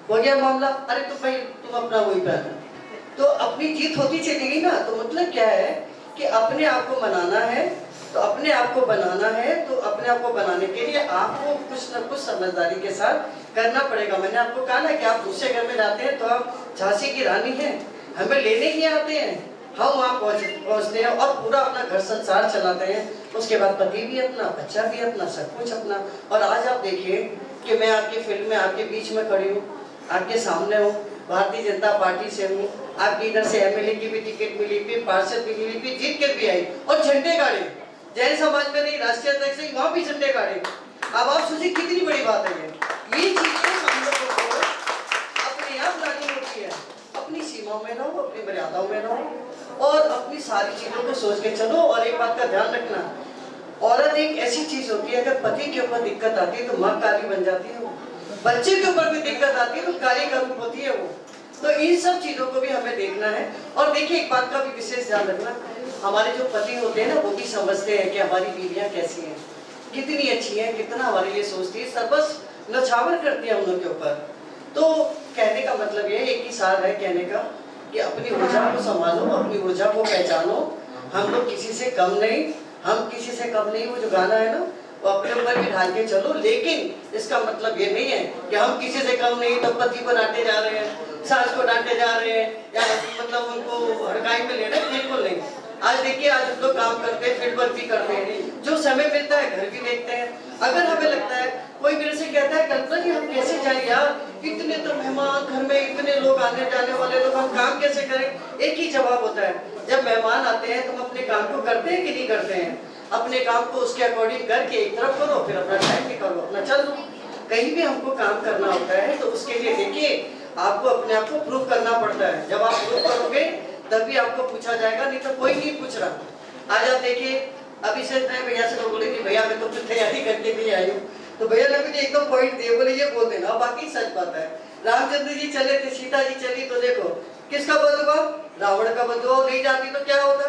हो गया मामला, अरे तो भाई तुम अपना वही पहना। तो अपनी जीत होती चली गई ना। तो मतलब क्या है कि अपने आप को मनाना है, तो अपने आप को बनाना है, तो अपने आप को बनाने के लिए आपको कुछ न कुछ समझदारी के साथ करना पड़ेगा। मैंने आपको कहा ना कि आप दूसरे घर में जाते हैं तो आप झांसी की रानी हैं, हमें लेने ही आते हैं, हम वहाँ पहुँचते हैं और पूरा अपना घर संसार चलाते हैं। उसके बाद पति भी अपना, बच्चा भी अपना, सब कुछ अपना। और आज आप देखिए कि मैं आपकी फील्ड में आपके बीच में खड़ी हूँ, आपके सामने हूँ, भारतीय जनता पार्टी से हूँ, आपकी इधर से एमएलए की भी टिकट मिली, फिर पार्षद भी मिली, फिर जीत के भी आई, और झंडे गाड़े जैन समाज में नहीं, राष्ट्रीय अध्यक्ष से वहाँ भी झंडे गाड़े। अब आप सोचिए कितनी बड़ी बात है ये चीजें हम लोगों को अपने आप लानी होती है। अपनी सीमाओं में रहो, अपनी मर्यादाओं में रहो, और अपनी सारी चीजों को सोच के चलो। और एक बात का ध्यान रखना, औरत एक ऐसी चीज होती है, अगर पति के ऊपर दिक्कत आती है तो माँ काली बन जाती है, बच्चे के ऊपर भी दिक्कत आती है तो काली का रूप होती है वो। तो इन सब चीजों को भी हमें देखना है। और देखिए एक बात का भी विशेष ध्यान रखना, हमारे जो पति होते हैं ना, वो भी समझते हैं कि हमारी बीवियां कैसी हैं, कितनी अच्छी हैं, कितना हमारे लिए सोचती है, सब बस नछावर करती है हम लोग के ऊपर। तो कहने का मतलब ये एक ही सार है कहने का कि अपनी ऊर्जा को संभालो, अपनी ऊर्जा को पहचानो। हम लोग किसी से कम नहीं, हम किसी से कम नहीं। वो जो गाना है ना, वो अपने ऊपर भी ढाल के चलो, लेकिन इसका मतलब ये नहीं है कि हम किसी से कम नहीं, तो पति को डांटे जा रहे हैं, सास को डांटे जा रहे हैं, या मतलब उनको हड़काई में ले रहे हैं। बिल्कुल नहीं। आज देखिए, आज हम लोग काम करते हैं, फील्ड वर्क भी करते हैं, जो समय मिलता है घर भी देखते हैं। अगर हमें लगता है, कोई मेरे से कहता है कल्पना कि हम कैसे जाए यार, इतने तो मेहमान घर में, इतने लोग आने जाने वाले लोग, हम काम कैसे करें? एक ही जवाब होता है, जब मेहमान आते हैं तुम अपने काम को करते हैं कि नहीं करते हैं? अपने काम को उसके अकॉर्डिंग करके एक तरफ करो, फिर अपना टाइम निकालो, अपना चल दो। कहीं भी हमको काम करना होता है तो उसके लिए देखिए, आपको अपने आप को प्रूव करना पड़ता है। जब आप प्रूव करोगे तभी आपको पूछा जाएगा, नहीं तो कोई नहीं पूछ रहा। आज आप देखिए, अभी से मैं भैया से बोले कि भैया मैं तो कुछ तैयारी करके नहीं आई हूँ, तो भैया ने मुझे एकदम पॉइंट दिए, बोले ये बोल देना। बाकी सच बात है, रामचंद्र जी चले थे, सीता जी चली, तो देखो किसका वध हुआ? रावण का वध हुआ। नहीं जाती तो क्या होता?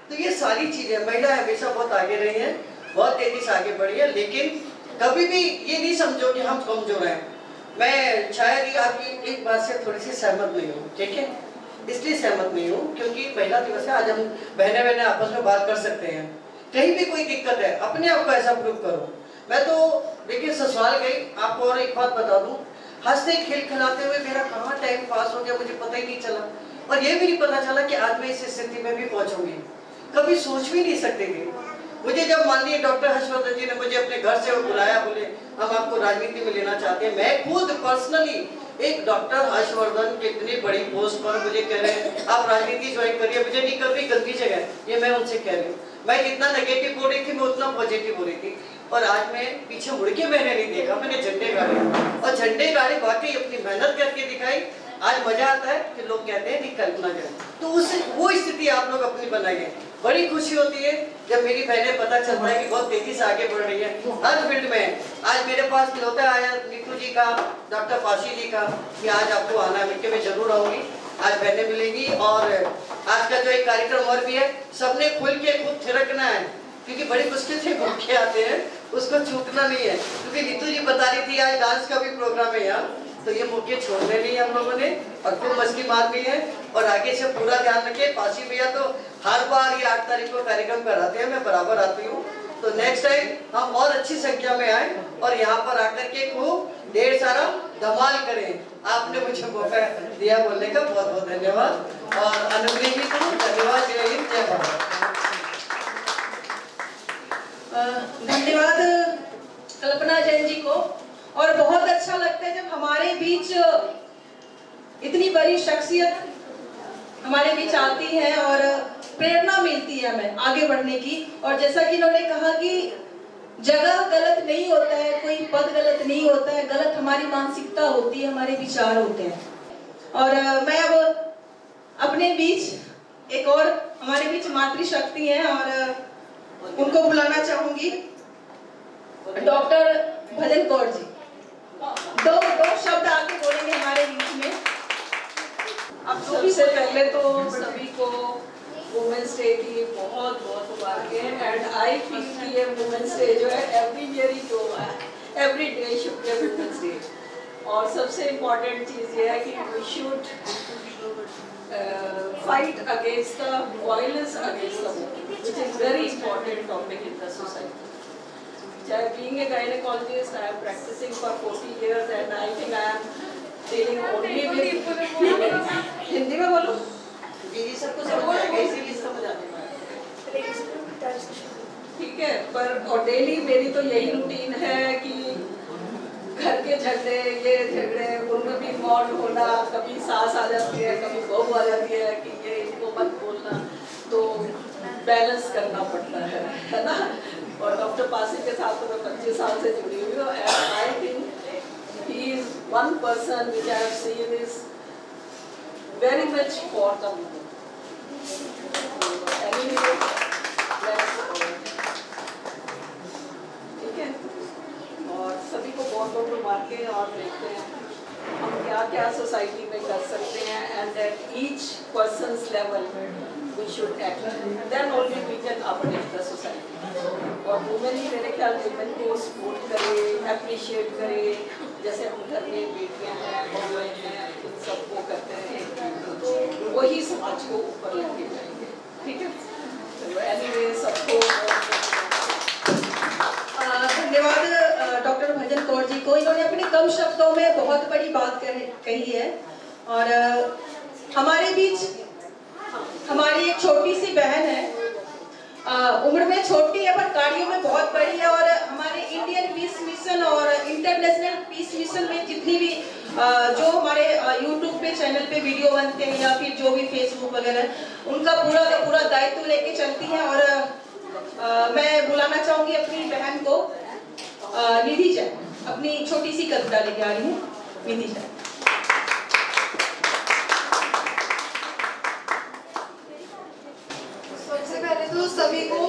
तो ये सारी चीजें, महिला हमेशा बहुत आगे रही है, बहुत तेजी से आगे बढ़ी है, लेकिन कभी भी ये नहीं समझो कि हम कमजोर हैं। मैं शायद ही आपकी एक बात से थोड़ी सी सहमत नहीं हूँ, ठीक है? इसलिए सहमत नहीं हूँ क्योंकि महिला दिवस है, आज हम बहने बहने आपस में बात कर सकते हैं। कहीं भी कोई दिक्कत है, अपने आप को ऐसा प्रूव करो। मैं तो देखिए ससुराल गई, आपको और एक बात बता दूं, हंसते खेल खिलाते हुए मेरा कहाँ टाइम पास हो गया मुझे पता ही नहीं चला, और ये भी नहीं पता चला कि आज मैं इस स्थिति में भी पहुंचूंगी। कभी सोच भी नहीं सकते थे। मुझे जब माननीय डॉक्टर हर्षवर्धन जी ने मुझे अपने घर से बुलाया, बोले हम आपको राजनीति में लेना चाहते हैं, मैं खुद पर्सनली एक डॉक्टर हर्षवर्धन कितनी बड़ी पोस्ट पर मुझे कह रहे हैं आप राजनीति ज्वाइन करिए, मुझे नहीं कर रही, गलती जगह, ये मैं उनसे कह रही हूँ। मैं जितना नेगेटिव बोल रही थी मैं उतना पॉजिटिव बोल रही थी, और आज मैं पीछे मुड़ के मैंने नहीं देखा, मैंने झंडे गाड़े, और झंडे गाड़े वाकई अपनी मेहनत करके दिखाई। आज मजा आता है कि लोग कहते हैं नहीं कल्पना जाए, तो उस वो स्थिति आप लोग अपनी बनाइए। बड़ी खुशी होती है जब मेरी बहनें पता चलता है कि बहुत तेजी से आगे बढ़ रही है हर फील्ड में। आज मेरे पास न्योता आया नीतू जी का, डॉक्टर फाशी जी का, कि आज आपको आना है, मिलकर मैं जरूर आऊंगी। आज बहनें मिलेंगी, और आज का जो एक कार्यक्रम और भी है, सबने खुल के खूब थिरकना है, क्योंकि बड़ी मुश्किल से घूम के आते हैं, उसको छूटना नहीं है। क्योंकि नीतू जी बता रही थी आज डांस का भी प्रोग्राम है यहाँ, तो ये मौके छोड़ने नहीं हम लोगों ने, और खूब मस्ती मारनी है, और आगे से पूरा ध्यान रखे। फाशी भैया तो हर बार ये 8 तारीख को कार्यक्रम कराते हैं, मैं बराबर आती हूँ, तो नेक्स्ट टाइम हम और अच्छी संख्या में आए और यहाँ पर आकर के खूब ढेर सारा धमाल करें। आपने मुझे मौका दिया बोलने का, बहुत बहुत धन्यवाद, और अनुग्रही को धन्यवाद। जय हिंद, जय भारत। धन्यवाद कल्पना जैन जी को। और बहुत अच्छा लगता है जब हमारे बीच इतनी बड़ी शख्सियत हमारे बीच आती है और प्रेरणा मिलती है हमें आगे बढ़ने की। और जैसा कि इन्होंने कहा कि जगह गलत नहीं होता है, कोई पद गलत नहीं होता है, गलत हमारी मानसिकता होती है, हमारे विचार होते हैं। और मैं अब अपने बीच एक और हमारे बीच मातृशक्ति है और उनको बुलाना चाहूंगी, डॉक्टर भजन कौर जी। दो शब्द आके बोलेंगे हमारे बीच में। अब सबसे पहले तो सभी को वुमेन्स डे की बहुत बहुत मुबारकें। एंड आई फील कि ये वुमेन्स डे जो है एवरी ईयर ही जो है, every day should be women's day. और सबसे इम्पोर्टेंट चीज़ ये है कि we should fight against the violence against the women, which is very important topic in the society. Being a gynecologist, I am practicing for 40 years and I think I am dealing only with Hindi में बोलो दीदी सबको समझ आएगा, इसीलिए समझ आने वाला। ठीक है, पर और डेली मेरी तो यही रूटीन है कि घर के झगड़े, ये झगड़े, उनमें भी इन्वॉल्व होना, कभी सास आ जाती है, कभी बहू आ जाती है कि ये इनको मत बोलना, तो बैलेंस करना पड़ता है ना। और डॉक्टर पासी के साथ तो मैं 25 साल से जुड़ी हुई हूँ। And I think he is one person which I have seen is very much for the women. ठीक है, और सभी को बहुत बहुत मुबारकें। और देखते हैं हम क्या क्या सोसाइटी में कर सकते हैं, and at each persons level we should act, then only we can uplift the society। और वुमेन ही मेरे ख्याल वुमेन को सपोर्ट करे, अप्रिशिएट करे, जैसे हम घर में बेटियां हैं, बहुएं हैं, इन सबको करते हैं, तो वही समाज को ऊपर लेके जाएंगे। ठीक है, तो एनीवे सबको धन्यवाद डॉक्टर भजन कौर जी को। इन्होंने अपने कम शब्दों में बहुत बड़ी बात कही है। और हमारे बीच हमारी एक छोटी सी बहन है, उम्र में छोटी है पर कार्यों में बहुत बड़ी है। और हमारे इंडियन पीस मिशन और इंटरनेशनल पीस मिशन में जितनी भी जो हमारे यूट्यूब पे चैनल पे वीडियो बनते हैं या फिर जो भी फेसबुक वगैरह, उनका पूरा का पूरा दायित्व लेके चलती हैं। और मैं बुलाना चाहूंगी अपनी बहन को, निधि जैन, अपनी छोटी सी कविता लेके आ रही हूँ। निधि जैन। सबसे पहले तो सभी को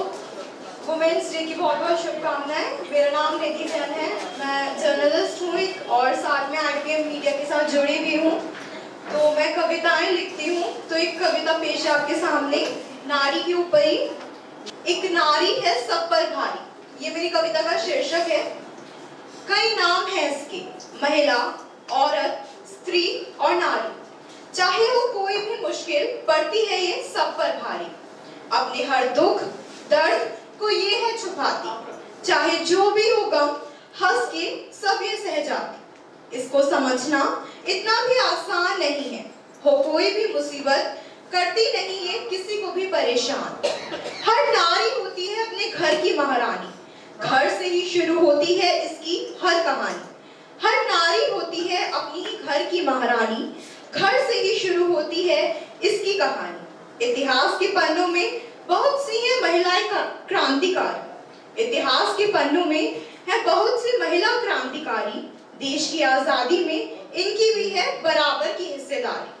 वुमेन्स डे की बहुत बहुत शुभकामनाएं। मेरा नाम निधि जैन है, मैं जर्नलिस्ट हूँ एक, और साथ में IPM मीडिया के साथ जुड़ी भी हूँ। तो मैं कविताएं लिखती हूँ। तो एक कविता पेश है आपके सामने, नारी के ऊपर ही। एक नारी है सब पर भारी, ये मेरी कविता का शीर्षक है। कई नाम है इसके, महिला, औरत, स्त्री और नारी। चाहे वो कोई भी मुश्किल, पड़ती है ये सब पर भारी। अपने हर दुख दर्द को ये है छुपाती, चाहे जो भी हो गम, हंस के सब ये सह जाती। इसको समझना इतना भी आसान नहीं है, हो कोई भी मुसीबत, करती नहीं ये किसी को भी परेशान। हर नारी होती है अपने घर की महारानी, घर से ही शुरू होती है इसकी हर कहानी। हर नारी होती है अपनी ही घर की महारानी, घर से ही शुरू होती है इसकी कहानी। इतिहास के पन्नों में बहुत सी है महिलाएं क्रांतिकारी, इतिहास के पन्नों में है बहुत सी महिला क्रांतिकारी। देश की आजादी में इनकी भी है बराबर की हिस्सेदारी।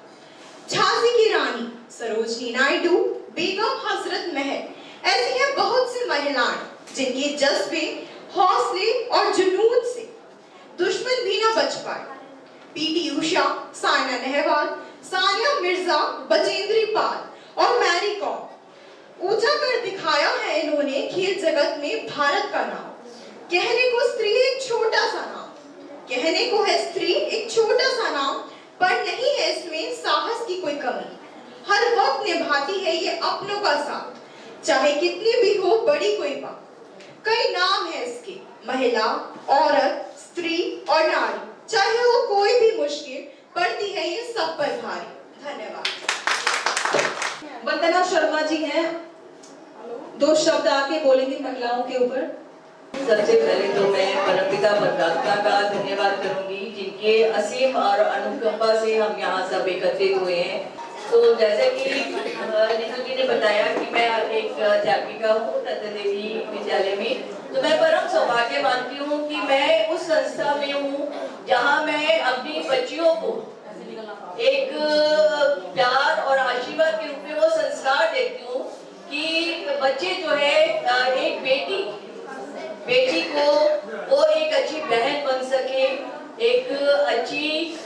झांसी की रानी, सरोजनी नायडू, बेगम हजरत महल, ऐसी है बहुत सी महिलाएं जिनके जज्बे, हौसले और जुनून से दुश्मन भी ना बच पाए। PT उषा, साइना नेहवाल, सानिया मिर्जा, बचेंद्री पाल और मैरी कॉम, ऊंचा कर दिखाया है इन्होंने खेल जगत में भारत का नाम। कहने को स्त्री एक छोटा सा नाम, कहने को है स्त्री एक छोटा सा नाम, पर नहीं है इसमें साहस की कोई कमी। हर वक्त निभाती है ये अपनों का साथ, चाहे कितनी भी हो बड़ी कोई बात। कई नाम है इसके, महिला, औरत, स्त्री और नारी। चाहे वो कोई भी मुश्किल, पड़ती है ये सब पर भारी। धन्यवाद। वंदना शर्मा जी हैं, 2 शब्द आके बोलेंगे महिलाओं के ऊपर। सबसे पहले तो मैं परमपिता परमात्मा का धन्यवाद करूंगी, जिनके असीम और अनुकंपा से हम यहाँ सब एकत्रित हुए हैं। तो जैसे कि नीतू जी ने बताया कि मैं एक अध्यापिका हूँ नंदा देवी विद्यालय में, तो मैं परम सौभाग्य मानती हूँ कि मैं उस संस्था में हूँ जहाँ मैं अपनी बच्चियों को एक प्यार और आशीर्वाद के रूप में वो संस्कार देती हूँ कि बच्चे जो है एक बेटी को वो एक अच्छी बहन बन सके, एक अच्छी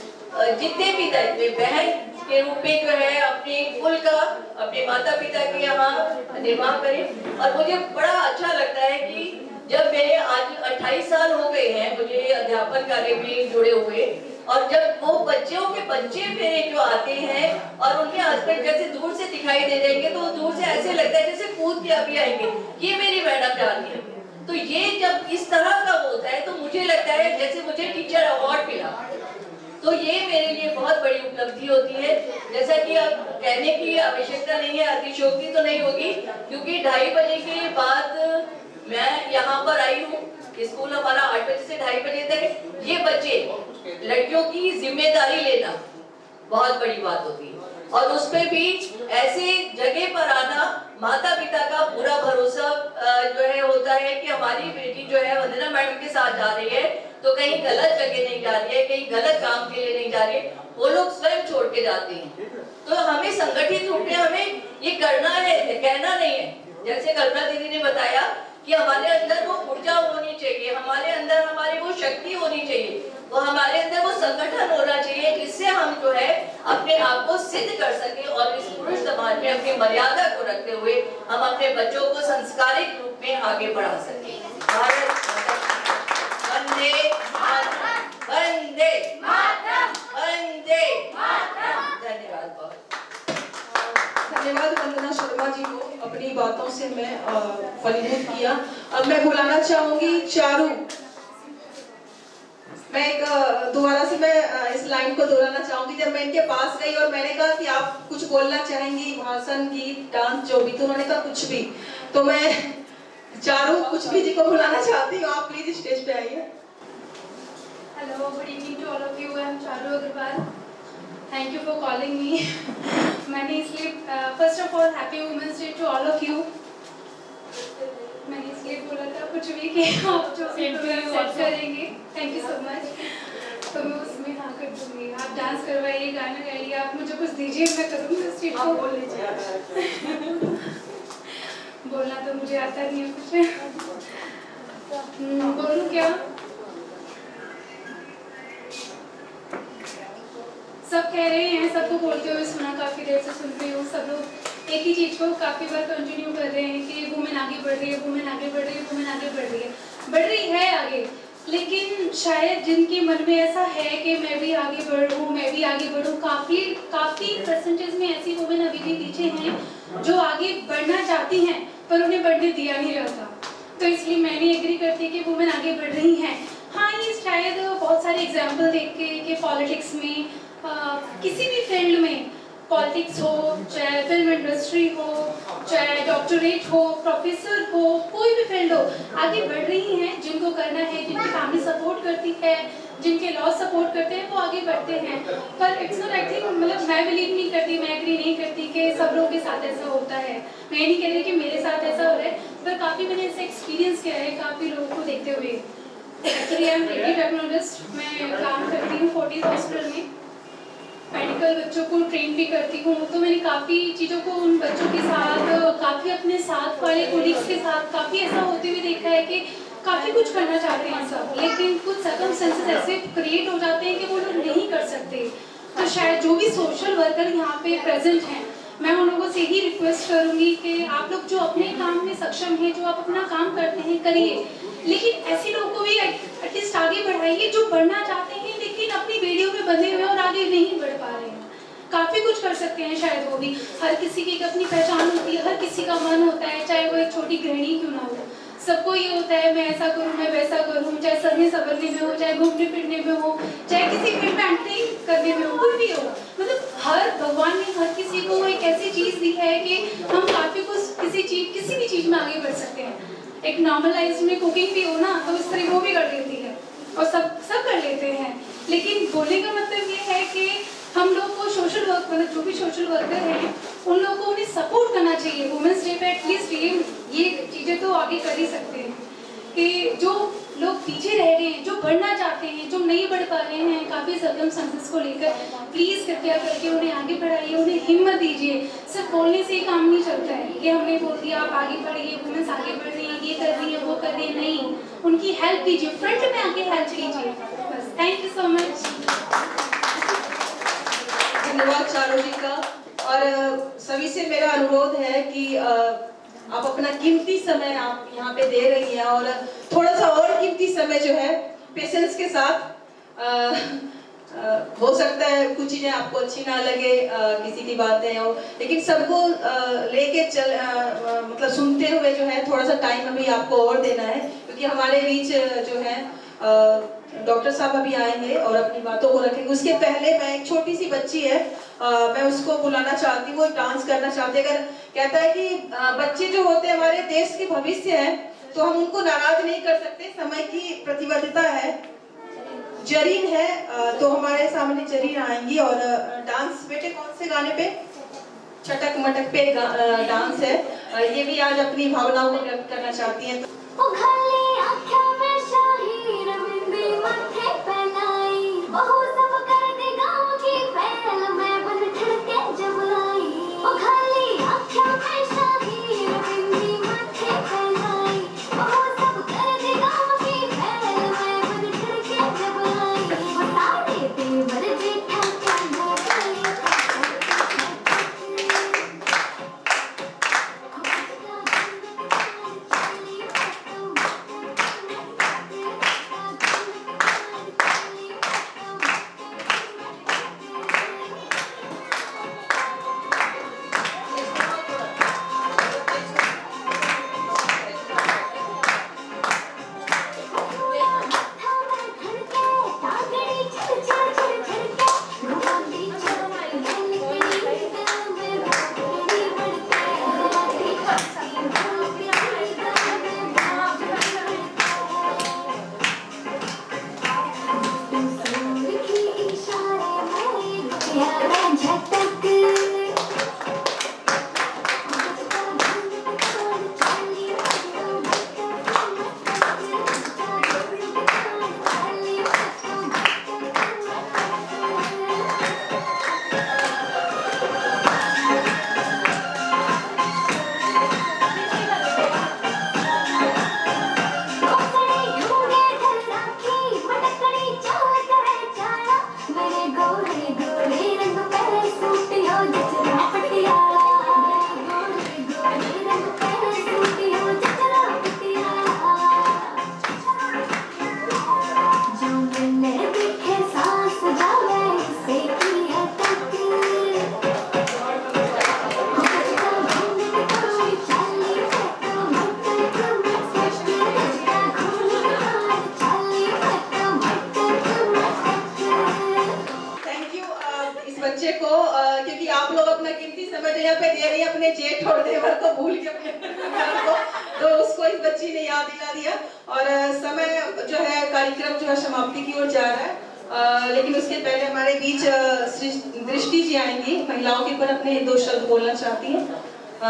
जितने भी दायित्व बहन के रूप में जो है अपने कुल का, अपने माता पिता के यहाँ निर्वाह करें। और मुझे बड़ा अच्छा लगता है कि जब मेरे आज 28 साल हो गए हैं मुझे अध्यापन कार्य में जुड़े हुए, और जब वो बच्चों के बच्चे मेरे जो आते हैं और उनके हस्बैंड जैसे दूर से दिखाई दे देंगे तो दूर से ऐसे लगता है जैसे कूद के अभी आएंगे, ये मेरी मैडम जानी है। तो ये जब इस तरह का होता है तो मुझे लगता है जैसे मुझे टीचर अवार्ड मिला, तो ये मेरे लिए बहुत बड़ी उपलब्धि होती है। जैसा कि अब कहने की आवश्यकता नहीं है, अतिशयोक्ति तो नहीं होगी, क्योंकि 2:30 बजे के बाद मैं यहाँ पर आई हूँ। स्कूल हमारा 8 बजे से 2:30 बजे तक। ये बच्चे लड़कियों की जिम्मेदारी लेना बहुत बड़ी बात होती है, और उस पे भी ऐसे जगह पर आना, माता पिता का पूरा भरोसा जो है होता है कि हमारी बेटी जो है वंदना मैडम के साथ जा रही है तो कहीं गलत जगह नहीं जा रही है, कहीं गलत काम के लिए नहीं जा रही है, वो लोग स्वयं छोड़ के जाते हैं। तो हमें संगठित रूप में हमें ये करना है, कहना नहीं है। जैसे कल्पना दीदी ने बताया कि हमारे अंदर वो ऊर्जा होनी चाहिए, हमारे अंदर हमारी वो शक्ति होनी चाहिए, वो हमारे अंदर वो संगठन होना चाहिए जिससे हम जो है अपने आप को सिद्ध कर सके और इस पुरुष समाज में अपनी मर्यादा को रखते हुए हम अपने बच्चों को संस्कारिक रूप में आगे बढ़ा सके। भारत वंदे मातरम, वंदे मातरम, वंदे मातरम। धन्यवाद बहुत। फलीभूत किया। अब मैं बुलाना चाहूंगी चारू। मैं एक दोबारा से मैं इस लाइन को दोहराना चाहूंगी। जब मैं इनके पास गई और मैंने कहा कि आप कुछ बोलना चाहेंगी, भाषण, गीत, डांस, जो भी, तो उन्होंने कहा कुछ भी। तो मैं चारू कुछ भी जी को बुलाना चाहती हूँ। आप प्लीज स्टेज पे आइए। Hello, good evening to all of you. I am Charu Agarwal. Thank you for calling me. मैंने इसलिए first of all happy Women's Day to all of you. मैंने इसलिए बोला था कुछ भी कि आप जो सेट करेंगे, थैंक यू सो मच, तो मैं उसमें हाँ कर दूँगी। आप डांस करवाइए, गाना गाइए, आप मुझे कुछ दीजिए, मैं करूँगी उस चीज़ को। बोल लीजिए। बोलना तो मुझे आता नहीं है कुछ। बोलूँ क्या? सब कह रहे हैं, सबको बोलते हुए सुना, काफ़ी देर से सुन रही हूँ। सब लोग एक ही चीज़ को काफ़ी बार कंटिन्यू कर रहे हैं कि वुमेन आगे बढ़ रही है, वुमेन आगे बढ़ रही है, वुमेन आगे बढ़ रही है, बढ़ रही है आगे। लेकिन शायद जिनके मन में ऐसा है कि मैं भी आगे बढ़ूँ, मैं भी आगे बढ़ूँ, काफ़ी परसेंटेज में ऐसी वुमेन अभी भी पीछे हैं जो आगे बढ़ना चाहती हैं पर उन्हें बढ़ने दिया नहीं जाता। तो इसलिए मैंने एग्री करती है कि वुमेन आगे बढ़ रही हैं। हाँ, ये शायद बहुत सारे एग्जाम्पल देख के कि पॉलिटिक्स में, किसी भी फील्ड में, पॉलिटिक्स हो, चाहे फिल्म इंडस्ट्री हो, चाहे डॉक्टरेट हो, प्रोफेसर हो, कोई भी फील्ड हो, आगे बढ़ रही हैं। जिनको करना है, जिनकी फैमिली सपोर्ट करती है, जिनके लॉ सपोर्ट करते हैं, वो आगे बढ़ते हैं। पर इट्स नॉट, आई थिंक, मतलब मैं बिलीव नहीं करती, मैं एग्री नहीं करती कि सब लोगों के साथ ऐसा होता है। मैं नहीं कह रही कि मेरे साथ ऐसा हो रहा है, पर काफ़ी मैंने ऐसा एक्सपीरियंस किया है काफ़ी लोगों को देखते हुए। Actually I am lady technologist, मैं काम करती हूँ फोर्टिस हॉस्पिटल में, मेडिकल बच्चों को ट्रेन भी करती हूँ। तो मैंने काफ़ी चीज़ों को उन बच्चों के साथ, काफ़ी अपने साथ वाले कोलिग्स के साथ काफ़ी ऐसा होते हुए देखा है कि काफ़ी कुछ करना चाहते हैं सब, लेकिन कुछ सर्कमस्टेंसेस ऐसे क्रिएट हो जाते हैं कि वो लोग नहीं कर सकते। तो शायद जो भी सोशल वर्कर यहाँ पे प्रेजेंट हैं, मैं उन लोगों से ही रिक्वेस्ट करूँगी कि आप लोग जो अपने काम में सक्षम हैं, जो आप अपना काम करते हैं, करिए, लेकिन ऐसे लोगों को भी एटलीस्ट आगे बढ़ाइए जो बढ़ना चाहते हैं लेकिन अपनी वीडियो में बंधे हुए और आगे नहीं बढ़ पा रहे हैं। काफ़ी कुछ कर सकते हैं शायद वो भी। हर किसी की एक अपनी पहचान होती है, हर किसी का मन होता है, चाहे वो एक छोटी गृहिणी क्यों ना हो। सबको ये होता है मैं ऐसा करूँ, मैं वैसा करूँ, चाहे सजने संवरने में हो, चाहे घूमने फिरने में हो, चाहे किसी फील्ड में एंट्री करने में हो, कोई भी हो। मतलब हर भगवान ने हर किसी को एक ऐसी चीज़ दी है कि हम काफ़ी कुछ किसी भी चीज़ में आगे बढ़ सकते हैं। एक नॉर्मलाइज में कुकिंग भी हो ना, तो इस तरह वो भी कर लेती है और सब कर लेते हैं। लेकिन बोलने का मतलब ये है कि हम लोग को सोशल वर्क, मतलब जो भी सोशल वर्कर हैं, उन लोगों को उन्हें सपोर्ट करना चाहिए। वुमेंस डे पे एटलीस्ट ये चीज़ें तो आगे कर ही सकते हैं कि जो लोग पीछे रह गए हैं, जो बढ़ना चाहते हैं, जो नहीं बढ़ पा रहे हैं काफ़ी सर्कमस्टेंसेस को लेकर, प्लीज़ कृपया करके उन्हें आगे बढ़ाइए, उन्हें हिम्मत दीजिए। सिर्फ बोलने से ही काम नहीं चलता है कि हमने बोल दिया आप आगे बढ़िए, वुमेन्स आगे बढ़ रही है, ये कर रही है, वो कर रही है, नहीं, उनकी हेल्प कीजिए, फ्रंट में आके हेल्प कीजिए बस। Thank you so much. धन्यवाद चारू जी का। और सभी से मेरा अनुरोध है कि आप अपना कीमती समय आप यहाँ पे दे रही हैं और थोड़ा सा और कीमती समय जो है पेशेंस के साथ, हो सकता है कुछ चीजें आपको अच्छी ना लगे, किसी की बातें हो, लेकिन सबको लेके मतलब सुनते हुए जो है थोड़ा सा टाइम अभी आपको और देना है, क्योंकि हमारे बीच जो है डॉक्टर साहब अभी आएंगे और अपनी बातों को रखेंगे। उसके पहले मैं एक छोटी सी बच्ची है, मैं उसको बुलाना चाहती हूँ, वो डांस करना चाहती है। अगर कहता है कि बच्चे जो होते हैं हमारे देश के भविष्य हैं, तो हम उनको नाराज नहीं कर सकते, समय की प्रतिबद्धता है। जरीन है तो हमारे सामने जरीन आएंगी और डांस, बेटे कौन से गाने पे? चटक मटक पे डांस है। ये भी आज अपनी भावनाओं को व्यक्त करना चाहती हैं।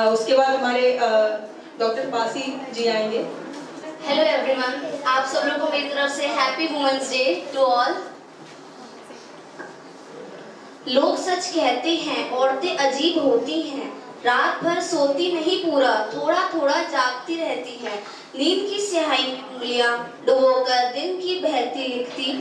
उसके बाद हमारे डॉक्टर पासी जी आएंगे। हेलो एवरीवन, आप सब लोगों को मेरी तरफ से happy women's day to all. लोग सच कहते हैं औरतें अजीब होती हैं, रात भर सोती नहीं पूरा, थोड़ा थोड़ा जागती रहती हैं, नींद की स्याही उंगलियां डुबोकर दिन की बहती लिखती,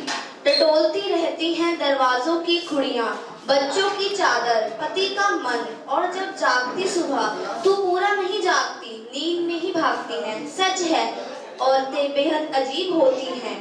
टटोलती रहती हैं दरवाजों की खुड़ियां, बच्चों की चादर, पति का मन, और जब जागती सुबह तो पूरा नहीं जागती, नींद में ही भागती हैं। सच है, औरतें बेहद अजीब होती हैं,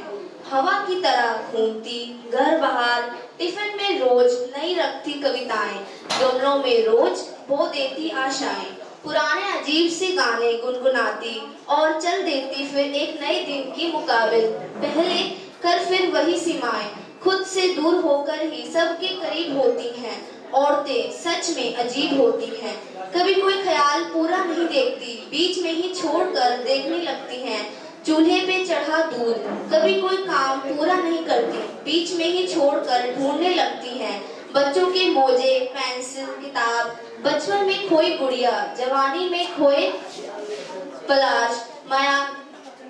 हवा की तरह घूमती, घर बाहर, टिफिन में रोज नई रखती कविताएं, गमलों में रोज बो देती आशाएं, पुराने अजीब से गाने गुनगुनाती और चल देती फिर एक नए दिन की मुकाबिल, पहले कर फिर वही सीमाएं, खुद से दूर होकर ही सबके करीब होती हैं। औरतें सच में अजीब होती हैं, कभी कोई ख्याल पूरा नहीं देखती, बीच में ही छोड़कर देखने लगती हैं, चूल्हे पे चढ़ा दूध कभी कोई काम पूरा नहीं करती, बीच में ही छोड़कर ढूंढने लगती हैं, बच्चों के मोजे, पेंसिल, किताब, बचपन में खोई गुड़िया, जवानी में खोए पलाश,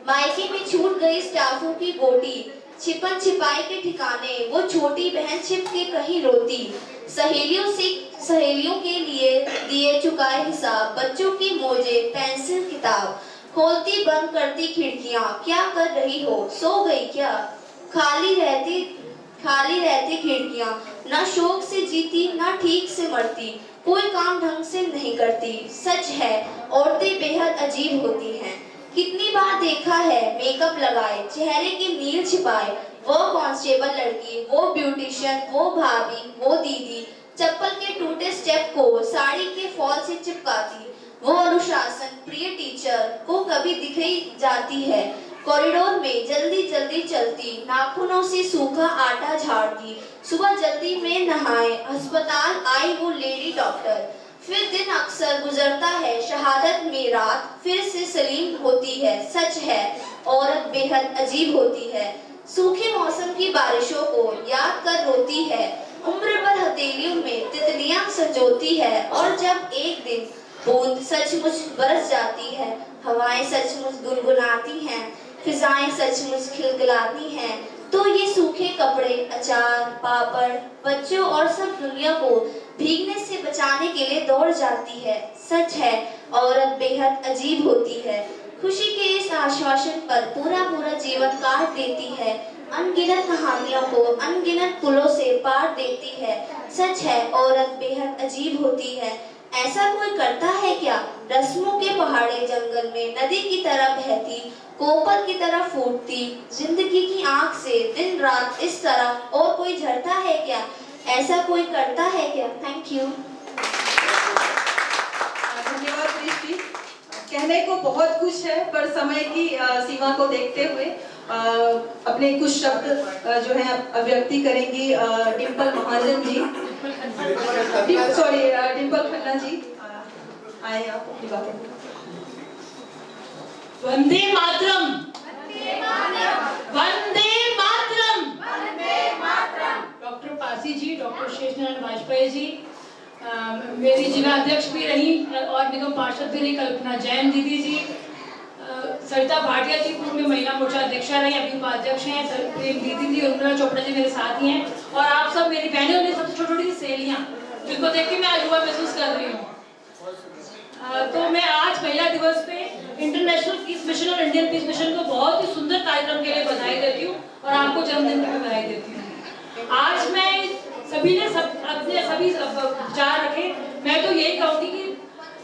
मायके में छूट गई स्टाफों की गोटी, छिपन छिपाई के ठिकाने वो छोटी बहन छिप के कहीं रोती, सहेलियों के लिए दिए चुकाए हिसाब, बच्चों की मोजे, पेंसिल, किताब, खोलती बंद करती खिड़कियां, क्या कर रही हो, सो गई क्या, खाली रहती खिड़कियां, ना शौक से जीती ना ठीक से मरती, कोई काम ढंग से नहीं करती। सच है, औरतें बेहद अजीब होती हैं, कितनी बार देखा है मेकअप लगाए, चेहरे की नील छिपाए, वो कांस्टेबल लड़की, वो ब्यूटिशियन, वो भाभी, वो दीदी, चप्पल के टूटे स्टेप को साड़ी के फॉल से चिपकाती, वो अनुशासन प्रिय टीचर को कभी दिख ही जाती है, कॉरिडोर में जल्दी जल्दी चलती, नाखूनों से सूखा आटा झाड़ती, सुबह जल्दी में नहाए, अस्पताल आई वो लेडी डॉक्टर, फिर दिन अक्सर गुजरता है शहादत में रात, फिर से सलीम होती है। सच है, औरत बेहद अजीब होती है, सूखे मौसम की बारिशों को याद कर रोती है, उम्र भर हथेलियों में तितलियां सजोती है, और जब एक दिन बूंद सचमुच बरस जाती है, हवाएं सचमुच गुनगुनाती हैं, फिजाएं सचमुच खिलखिलाती हैं, तो ये सूखे कपड़े, अचार, पापड़, बच्चों और सब दुनिया को भीगने से बचाने के लिए दौड़ जाती है। सच है, औरत बेहद अजीब होती है, खुशी के इस आश्वासन पर पूरा पूरा जीवन काट देती है, अनगिनत कहानियों को अनगिनत पुलों से पार देती है। सच है, औरत बेहद अजीब होती है, ऐसा कोई करता है क्या, रस्मों के पहाड़े जंगल में नदी की तरह बहती, कोपल की तरह फूटती, जिंदगी की आंख से दिन रात इस तरह और कोई झरता है क्या, ऐसा कोई करता है क्या। Thank you. धन्यवाद दृष्टि। कहने को बहुत कुछ है, पर समय की सीमा को देखते हुए अपने कुछ शब्द जो है अभिव्यक्ति करेंगी डिम्पल महाजन जी, डिम्पल खन्ना जी, आए आप अपनी बातें। वंदे मातरम, वंदे मातरम। डॉक्टर पासी जी, डॉक्टर शेष लक्ष्मी नारायण वाजपेयी जी, मेरी जिला अध्यक्ष भी रही और निगम पार्षद भी रही कल्पना जैन दीदी जी, सरिता भाटिया जी पूर्व में महिला मोर्चा अध्यक्षा रही, अभी उपाध्यक्ष हैं, प्रेम दीदी जी, उर्मिला चोपड़ा जी मेरे साथ ही हैं, और आप सब मेरी बहनें और मेरी सबसे छोटी छोटी सहेलियाँ, जिनको देख के मैं आज युवा महसूस कर रही हूँ। तो मैं आज महिला दिवस पे इंटरनेशनल पीस मिशन और इंडियन पीस मिशन को बहुत ही सुंदर कार्यक्रम के लिए बधाई देती हूँ और आपको जन्मदिन की बधाई देती हूँ। आज मैं सभी ने अपने सभी विचार रखे, मैं तो यही कहूँगी कि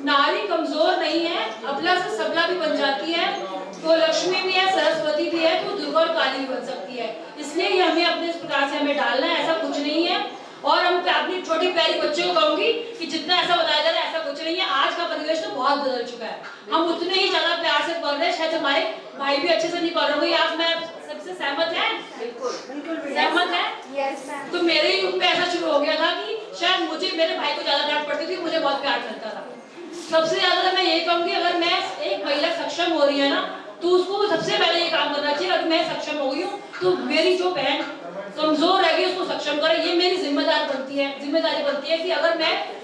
नारी कमजोर नहीं है, अबला से सबला भी बन जाती है, तो लक्ष्मी भी है, सरस्वती भी है, तो दुर्गा और काली भी बन सकती है। इसलिए ये हमें अपने इस प्रकार से हमें डालना है, ऐसा कुछ नहीं है। और हम अपनी छोटी प्यारी बच्चों को कहूंगी कि जितना ऐसा बताया जा रहा है ऐसा कुछ नहीं है। आज का परिवेश तो बहुत बदल चुका है, हम उतने ही ज्यादा प्यार से पढ़ रहे हैं, शायद हमारे भाई भी अच्छे से नहीं पढ़ रहे। आप मैं सबसे सहमत है? बिल्कुल सहमत है। तो मेरे युग में ऐसा शुरू हो गया था कि शायद मुझे मेरे भाई को ज्यादा डांट पड़ती थी, मुझे बहुत प्यार मिलता था। सबसे ज्यादा मैं ये कहूंगी, अगर मैं एक महिला सक्षम हो रही है ना, तो उसको सबसे पहले ये काम करना चाहिए। अगर मैं सक्षम हो गई हूँ तो मेरी जो बहन कमजोर रहेगी उसको सक्षम करे, ये मेरी जिम्मेदारी बनती है कि अगर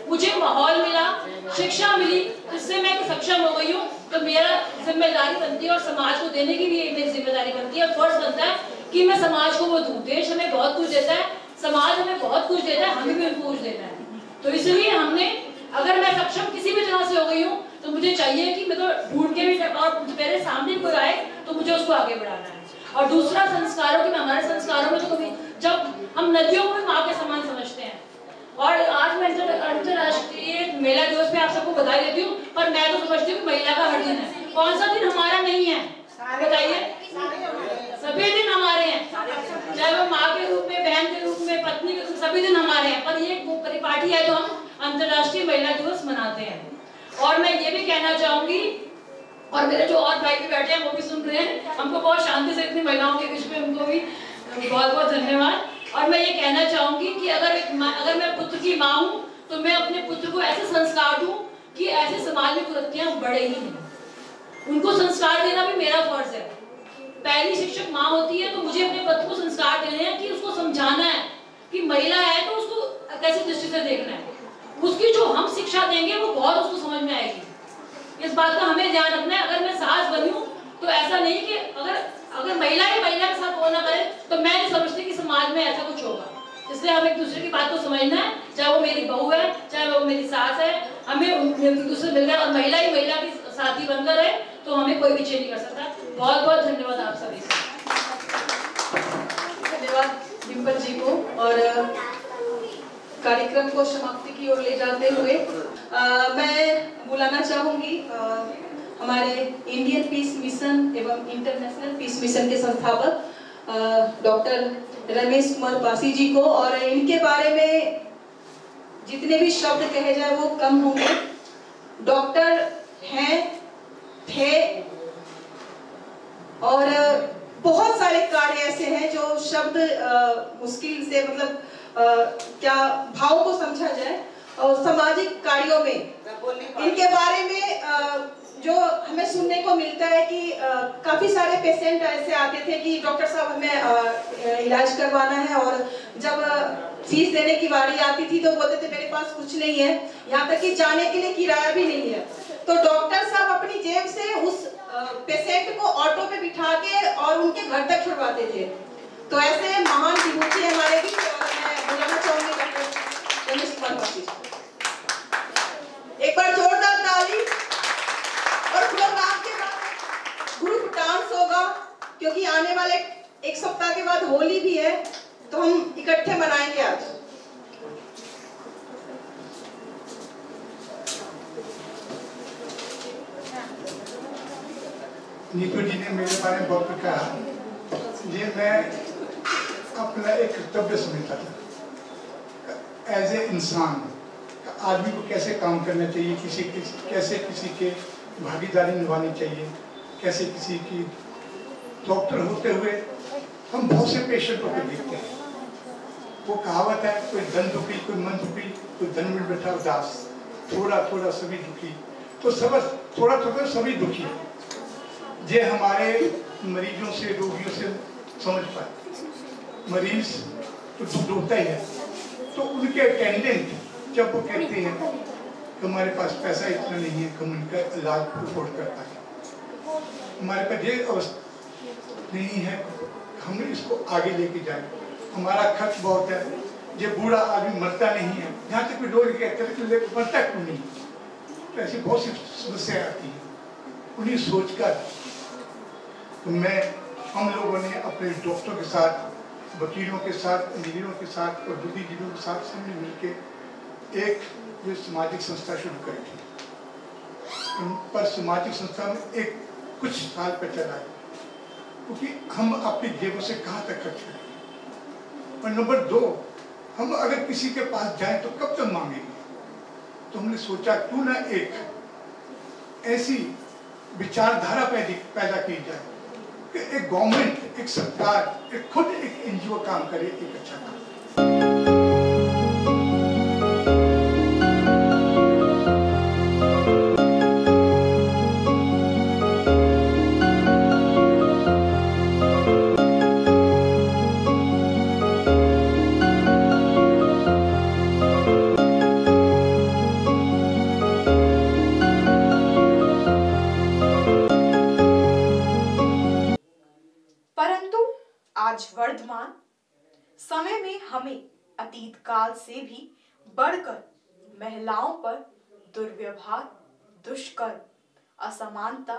मुझे माहौल मिला, शिक्षा मिली, इससे मैं सक्षम हो गई हूँ, तो मेरा जिम्मेदारी बनती है और समाज को देने की भी मेरी जिम्मेदारी बनती है। फर्ज बनता है कि मैं समाज को वो दूं। देश हमें बहुत कुछ देता है, समाज हमें बहुत कुछ देता है, हमें भी उनको कुछ देता है। तो इसलिए हमने, अगर मैं सक्षम किसी भी तरह से हो गई हूँ, तो मुझे चाहिए कि मेरे को ढूंढ के भी और मेरे सामने कोई आए तो मुझे उसको आगे बढ़ाना है। और दूसरा संस्कारों की, हमारे संस्कारों में तो कभी, जब हम नदियों को भी माँ के समान समझते हैं, और आज मैं अंतरराष्ट्रीय महिला दिवस पे आप सबको बधाई देती हूँ, पर मैं तो समझती हूँ महिला का हर दिन है। कौन सा दिन हमारा नहीं है बताइए? सभी दिन हमारे हैं, चाहे वो माँ के रूप में, बहन के रूप में, पत्नी के रूप में, सभी दिन हमारे हैं। पर ये परिपाटी है तो हम अंतरराष्ट्रीय महिला दिवस मनाते हैं। और मैं ये भी कहना चाहूंगी, और मेरे जो और भाई भी बैठे हैं वो भी सुन रहे हैं, हमको बहुत शांति से इतनी महिलाओं के बीच में, उनको भी बहुत बहुत धन्यवाद। और मैं ये कहना चाहूंगी कि अगर मैं पुत्र की माँ हूँ तो मैं अपने पुत्र को ऐसे संस्कार दूं कि ऐसे समाज में कुरीतियां बढ़े ही नहीं। उनको संस्कार देना भी मेरा फर्ज है। पहली शिक्षक माँ होती है, तो मुझे अपने पुत्र को संस्कार देने हैं कि उसको समझाना है कि महिला है तो उसको कैसे दृष्टि से देखना है। उसकी जो हम शिक्षा देंगे वो बहुत उसको समझ में आएगी। इस बात का हमें ध्यान रखना है। अगर मैं सास बनी हूँ तो ऐसा नहीं कि अगर महिला ही महिला के साथ वो ना करे, तो मैं नहीं समझती कि समाज में ऐसा कुछ होगा। इसलिए हमें एक दूसरे की बात को समझना है, चाहे वो मेरी बहू है, चाहे वो मेरी सास है, हमें एक दूसरे मिल गए और महिला ही महिला की साथी बनकर है, तो हमें कोई भी चेंज नहीं कर सकता। बहुत बहुत धन्यवाद आप सभी से। धन्यवाद डिम्पल जी को। और कार्यक्रम को समाप्ति की ओर ले जाते हुए मैं बुलाना चाहूंगी हमारे इंडियन पीस मिशन एवं इंटरनेशनल पीस मिशन के संस्थापक डॉक्टर रमेश कुमार पासी जी को। और इनके बारे में जितने भी शब्द कहे जाए वो कम होंगे। डॉक्टर हैं, थे, और बहुत सारे कार्य ऐसे हैं जो शब्द मुश्किल से, मतलब क्या भाव को समझा जाए। और सामाजिक कार्यों में इनके बारे में जो हमें सुनने को मिलता है कि काफी सारे पेशेंट ऐसे आते थे कि डॉक्टर साहब हमें इलाज करवाना है, और जब फीस देने की बारी आती थी तो बोलते थे मेरे पास कुछ नहीं है, यहाँ तक कि जाने के लिए किराया भी नहीं है। तो डॉक्टर साहब अपनी जेब से उस पेशेंट को ऑटो पे बिठा के और उनके घर तक छुड़वाते थे। तो ऐसे महान विभूति हमारे बीच, और मैं बुलाना चाहूंगी डॉक्टर रमेश कुमार पासी। एक बार जोरदार ताली। और प्रोग्राम के बाद ग्रुप डांस होगा, क्योंकि आने वाले एक सप्ताह के बाद होली भी है, तो हम इकट्ठे मनाएंगे आज। नीतू जी ने मेरे बारे में बहुत कुछ कहा। ये मैं अपना एक कर्तव्य समझता था एज ए इंसान, आदमी को कैसे काम करना चाहिए, कैसे किसी के भागीदारी निभानी चाहिए, कैसे किसी की। डॉक्टर होते हुए हम बहुत से पेशेंटों को देखते हैं। वो कहावत है, कोई धन दुखी, कोई मन दुखी, कोई धन में बैठा उदास, थोड़ा थोड़ा सभी दुखी। तो सब थोड़ा थोड़ा सभी दुखी। ये हमारे मरीजों से, रोगियों से समझ पाए। मरीज तो दुख होता ही है, तो उनके अटेंडेंट जब वो कहते हैं कि हमारे पास पैसा इतना नहीं है कि हम उनका इलाज अफोर्ड कर पाए, हमारे पास ये अवस्था नहीं है हम इसको आगे लेके जाए, हमारा खर्च बहुत है, ये बूढ़ा आदमी मरता नहीं है, यहाँ तक भी लोग कहते हैं मरता क्यों नहीं। तो ऐसी बहुत सी समस्याएं आती हैं। उन्हीं सोचकर तो हम लोगों ने अपने डॉक्टरों के साथ, वकीलों के साथ, इंजीनियरों के साथ और बुद्धिजीवियों के साथ सबने मिलकर एक जो सामाजिक संस्था शुरू करी थी। पर सामाजिक संस्था में एक कुछ साल पर चला है, क्योंकि हम अपनी जेबों से कहाँ तक खर्च करेंगे। और नंबर 2, हम अगर किसी के पास जाएं तो कब तक मांगेंगे। तो हमने सोचा क्यों ना एक ऐसी विचारधारा पैदा की जाए कि एक गवर्नमेंट, एक सरकार, एक खुद एक एनजीओ काम करे, एक अच्छा काम। आज वर्तमान समय में हमें अतीत काल से भी बढ़कर महिलाओं पर दुर्व्यवहार, दुष्कर्म, असमानता,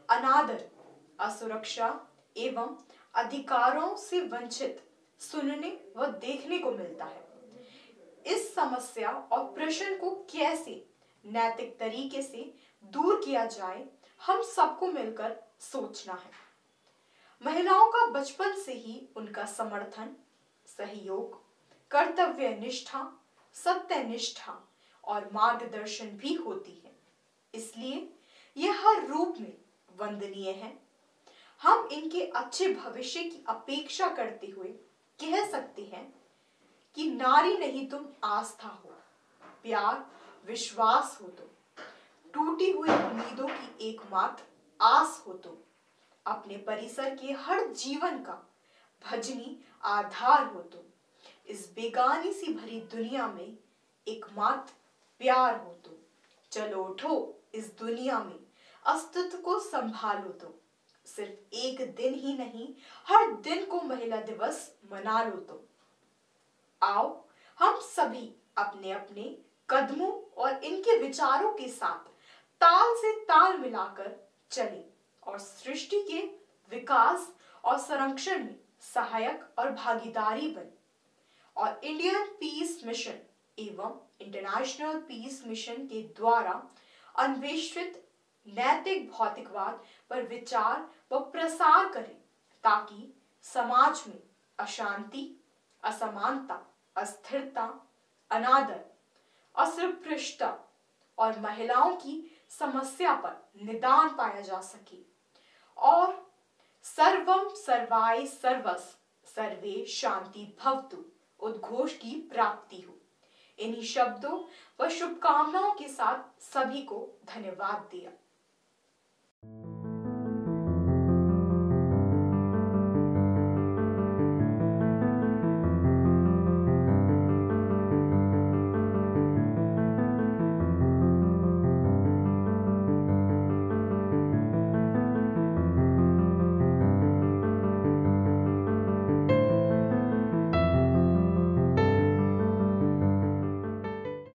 अनादर, असुरक्षा एवं अधिकारों से वंचित सुनने व देखने को मिलता है। इस समस्या और प्रश्न को कैसे नैतिक तरीके से दूर किया जाए, हम सबको मिलकर सोचना है। महिलाओं का बचपन से ही उनका समर्थन, सहयोग, कर्तव्य निष्ठा, सत्यनिष्ठा और मार्गदर्शन भी होती है, इसलिए यह हर रूप में वंदनीय है। हम इनके अच्छे भविष्य की अपेक्षा करते हुए कह सकते हैं कि नारी नहीं तुम आस्था हो, प्यार विश्वास हो तुम, टूटी हुई उम्मीदों की एकमात्र आस हो तुम, अपने परिसर के हर जीवन का भजनी आधार हो तुम, इस बेगानी सी भरी दुनिया में एकमात्र प्यार हो तुम, चलो उठो इस दुनिया में अस्तित्व को संभालो तुम, सिर्फ एक दिन ही नहीं हर दिन को महिला दिवस मना लो तुम। आओ हम सभी अपने अपने कदमों और इनके विचारों के साथ ताल से ताल मिलाकर चलें और सृष्टि के विकास और संरक्षण में सहायक और भागीदारी बने और इंडियन पीस मिशन एवं इंटरनेशनल पीस मिशन के द्वारा अन्वेषित नैतिक भौतिकवाद पर विचार व प्रसार करें, ताकि समाज में अशांति, असमानता, अस्थिरता, अनादर, अस्पृश्यता और महिलाओं की समस्या पर निदान पाया जा सके और सर्वम सर्वाय सर्वस्व सर्वे शांति भवतु उद्घोष की प्राप्ति हो। इन्हीं शब्दों व शुभकामनाओं के साथ सभी को धन्यवाद दिया।